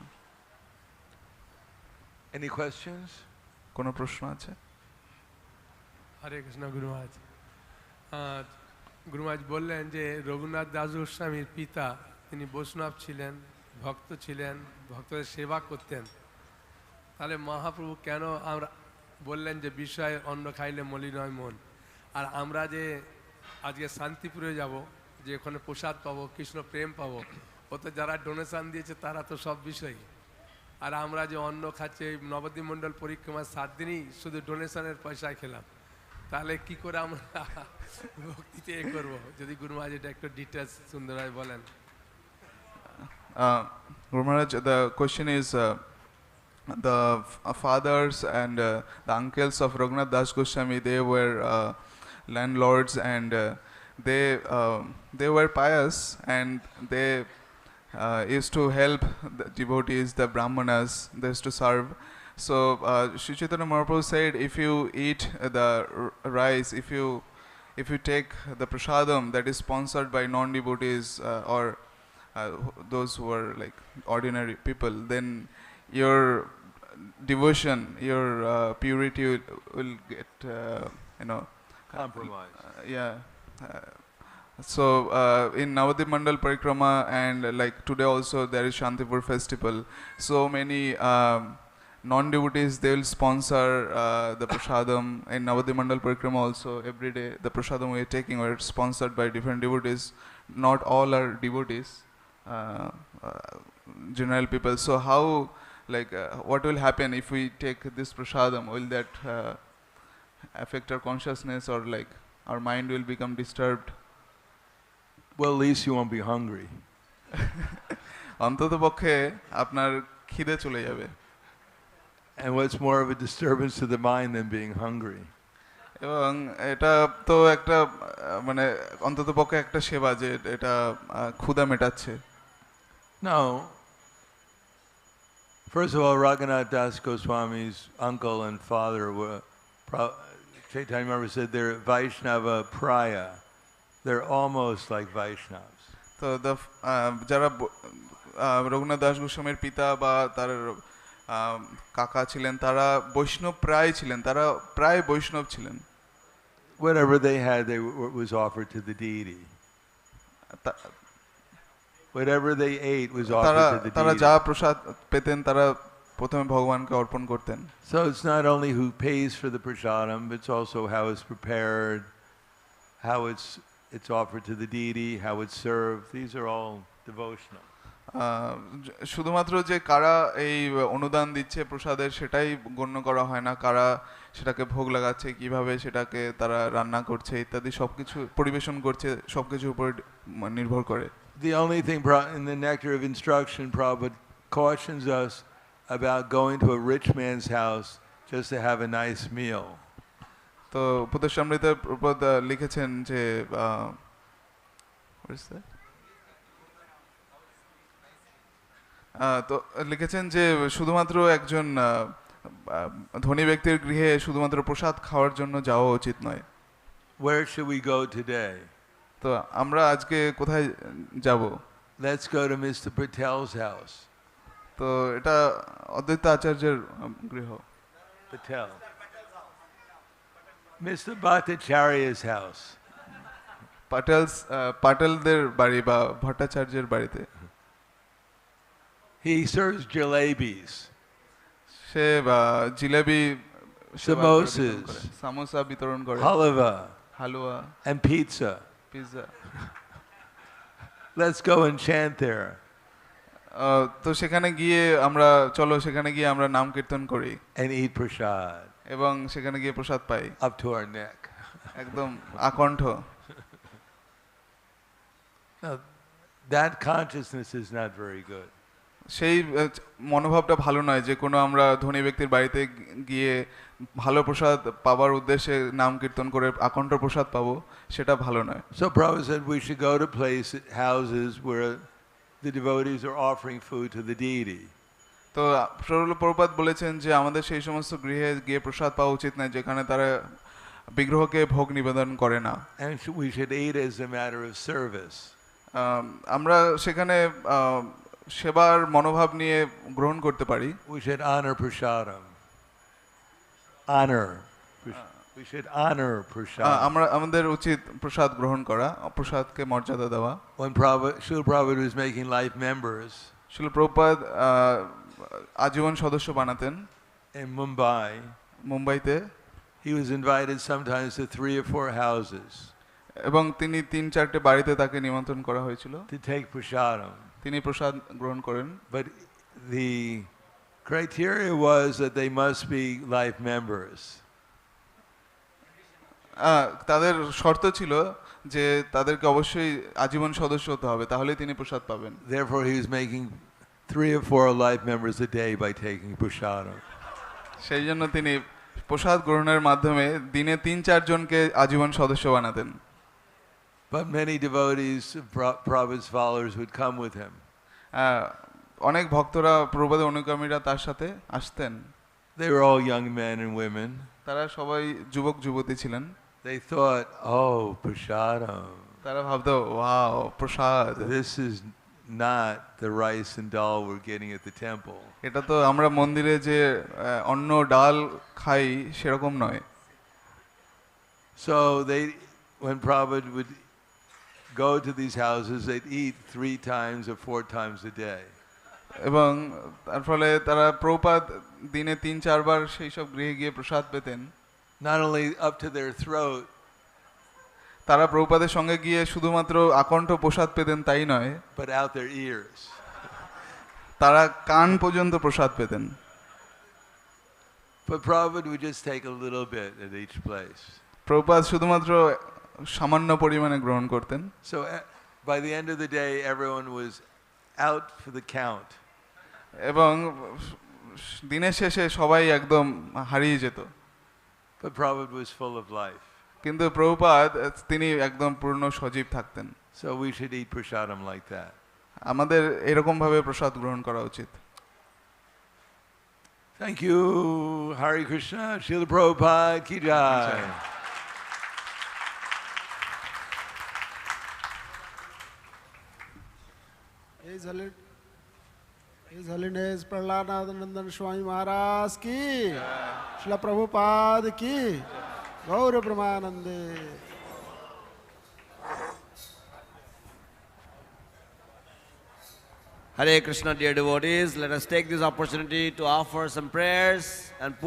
Any questions? কোনো প্রশ্ন আছে? হরে কৃষ্ণ গুরুমাজ। গুরুমাজ বললেন যে রঘুনাথ দাস গোস্বামীর পিতা তিনি বৈষ্ণব ছিলেন, ভক্ত ছিলেন, ভক্তদের সেবা করতেন। তাহলে মহাপ্রভু কেন আমরা বললেন যে বিষয় অন্ন খাইলে মলিন হয় মন, আর আমরা যে আজকে শান্তিপুরে যাব, যে ওখানে প্রসাদ পাবো, কৃষ্ণ প্রেম পাবো, ওতে যারা ডোনেশন দিয়েছে তারা তো সব বিষয়ই, আর আমরা যে অন্ন খাচ্ছি নবদ্বীপ মণ্ডল পরিক্রমার 7 দিনই শুধু ডোনেশনের পয়সায় খেলাম, তাহলে কি করে আমরা ভক্তিতে করবো? যদি গুরুমাজ এটা একটু ডিটেলস সুন্দরভাবে বলেন। Guru Maharaj, the question is the fathers and the uncles of Raghunath Das Goswami, they were landlords and they were pious and they used to help the devotees, the brahmanas, they used to serve. So Sri Chaitanya Mahaprabhu said, if you eat the rice, if you take the prasadam that is sponsored by non-devotees or those who are like ordinary people, then your devotion, your purity will get Compromised. So in Navadip Mandal Parikrama and like today also there is Shantipur festival, so many non-devotees, they will sponsor the prasadam. In Navadip Mandal Parikrama also every day the prasadam we are taking are sponsored by different devotees. Not all are devotees, general people. So how, like what will happen if we take this prasadam? Will that affect our consciousness, or like our mind will become disturbed? Well, at least you won't be hungry. অন্তত পক্ষে আপনার খিদে চলে যাবে। And what's more of a disturbance to the mind than being hungry? এবং এটা তো একটা মানে অন্ততপক্ষে একটা সেবা যে এটা ক্ষুধা মেটাচ্ছে। No. First of all, Raghunath Das Goswami's uncle and father were, Chaitanya Mahaprabhu said they're Vaishnava Praya. They're almost like Vaishnavas. তো যারা রঘুনাথ দাস গোস্বামীর পিতা বা তার কাকা ছিলেন তারা বৈষ্ণব প্রায় ছিলেন, তারা প্রায় বৈষ্ণব ছিলেন। Whatever they had, was offered to the deity. Whatever they ate was offered to the deity. তারা যা প্রসাদ পেতেন তারা প্রথমে ভগবানকে অর্পণ করতেন। So it's not only who pays for the prasadam, but it's also how it's prepared, how it's offered to the deity, how it's served. These are all devotional. শুধুমাত্র যে কারা এই অনুদান দিচ্ছে প্রসাদের সেটাই গণ্য করা হয় না, কারা সেটাকে ভোগ লাগাচ্ছে, কিভাবে সেটাকে তারা রান্না করছে ইত্যাদি সবকিছু পরিবেশন করছে, সবকিছুর উপর নির্ভর করে। The only thing in the nectar of instruction, Prabhupada cautions us about going to a rich man's house just to have a nice meal. তো উপদেশামৃতে প্রভুপাদ লিখেছেন যে তো লিখেছেন যে শুধুমাত্র একজন ধনী ব্যক্তির গৃহে শুধুমাত্র প্রসাদ খাওয়ার জন্য যাওয়া উচিত নয়। Where should we go today? তো আমরা আজকে কোথায় যাব? Let's go to Mr. Patel's house. তো এটা অদ্বৈত আচার্যের গৃহ। Patel. Mr. Bhattacharya's house. পাটেলদের বাড়ি বা ভট্টাচার্যের বাড়িতে। He serves jalebis. Say jalebi, samosas, samosa বিতরণ করে, হালুয়া and pizza. Let's go and chant there. তো সেখানে গিয়ে আমরা নাম কীর্তন করি and eat prasad. এবং সেখানে গিয়ে প্রসাদ পাই up to our neck. একদম আকণ্ঠ। Now, that consciousness is not very good. সেই মনোভাবটা ভালো নয় যে কোনো আমরা ধনী ব্যক্তির বাড়িতে গিয়ে ভালো প্রসাদ পাবার উদ্দেশ্যে নাম কীর্তন করে আকণ্ঠ প্রসাদ পাবো, সেটা ভালো নয়। So Prabhupada said we should go to houses where the devotees are offering food to the deity. তো প্রভুপাদ বলেছেন যে আমাদের সেই সমস্ত গৃহে গিয়ে প্রসাদ পাওয়া উচিত নয় যেখানে তারা বিগ্রহকে ভোগ নিবেদন করে না। And we should eat as a matter of service. আমরা সেখানে সেবার মনোভাব নিয়ে গ্রহণ করতে পারি। We should honor prasadam. Honor. We should honor prasadam. আমাদের উচিত প্রসাদ গ্রহণ করা, প্রসাদকে মর্যাদা দেওয়া। When Srila Prabhupada was making life members, শিল প্রভুপাদ আজীবন সদস্য বানাতেন in Mumbai, মুম্বাইতে। he was invited sometimes to 3 or 4 houses. এবং তিনি 3-4টে বাড়িতে তাকে নিমন্ত্রণ করা হয়েছিল to take prasadam. তিনি প্রসাদ গ্রহণ করেন। But the criteria was that they must be life members. তাদের শর্ত ছিল যে তাদেরকে অবশ্যই আজীবন সদস্য হতে হবে, তাহলেই তিনি প্রসাদ পাবেন। Therefore he was making 3 or 4 life members a day by taking prasadam. সেই জন্য তিনি প্রসাদ গ্রহণের মাধ্যমে দিনে 3-4 জনকে আজীবন সদস্য বানাতেন। But many devotees, Prabhupada's followers, would come with him. অনেক ভক্তরা প্রভুপাদের অনুগামীরা তার সাথে আসতেন। They were all young men and women. তারা সবাই যুবক যুবতী ছিলেন। They thought, oh, prasadam. তারা ভাবতো, wow, Prasad. This is not the rice and dal we're getting at the temple. এটা তো আমরা মন্দিরে যে অন্ন ডাল খাই সেরকম নয়। So when Prabhupada would go to these houses, they'd eat 3 times or 4 times a day. এবং তার ফলে তারা প্রভুপাদ দিনে 3-4 বার সেই সব গৃহে গিয়ে প্রসাদ পেতেন। Not only up to their throat, তারা প্রভুপাদের সঙ্গে গিয়ে শুধুমাত্র আকণ্ঠ প্রসাদ পেতেন তাই নয়, but out their ears. তারা কান পর্যন্ত প্রসাদ পেতেন। But Prabhupada would just take a little bit at each place. Prabhupada শুধুমাত্র সামান্য পরিমাণে গ্রহণ করতেন। So by the end of the day everyone was out for the count. এবং দিনের শেষে সবাই একদম হারিয়ে যেত। But Prabhupada was full of life. কিন্তু প্রভুপাদ তিনি একদম পূর্ণ সজীব থাকতেন। So we should eat prasadam like that. আমাদের এরকম ভাবে প্রসাদ গ্রহণ করা উচিত। Thank you. Hare Krishna. Srila Prabhupada ki jai. His Holiness Prahladananda Swami Maharaj ki, Srila Prabhupada ki, Gaura Brahmanande. Hare Krishna, dear devotees, let us take this opportunity to offer some prayers and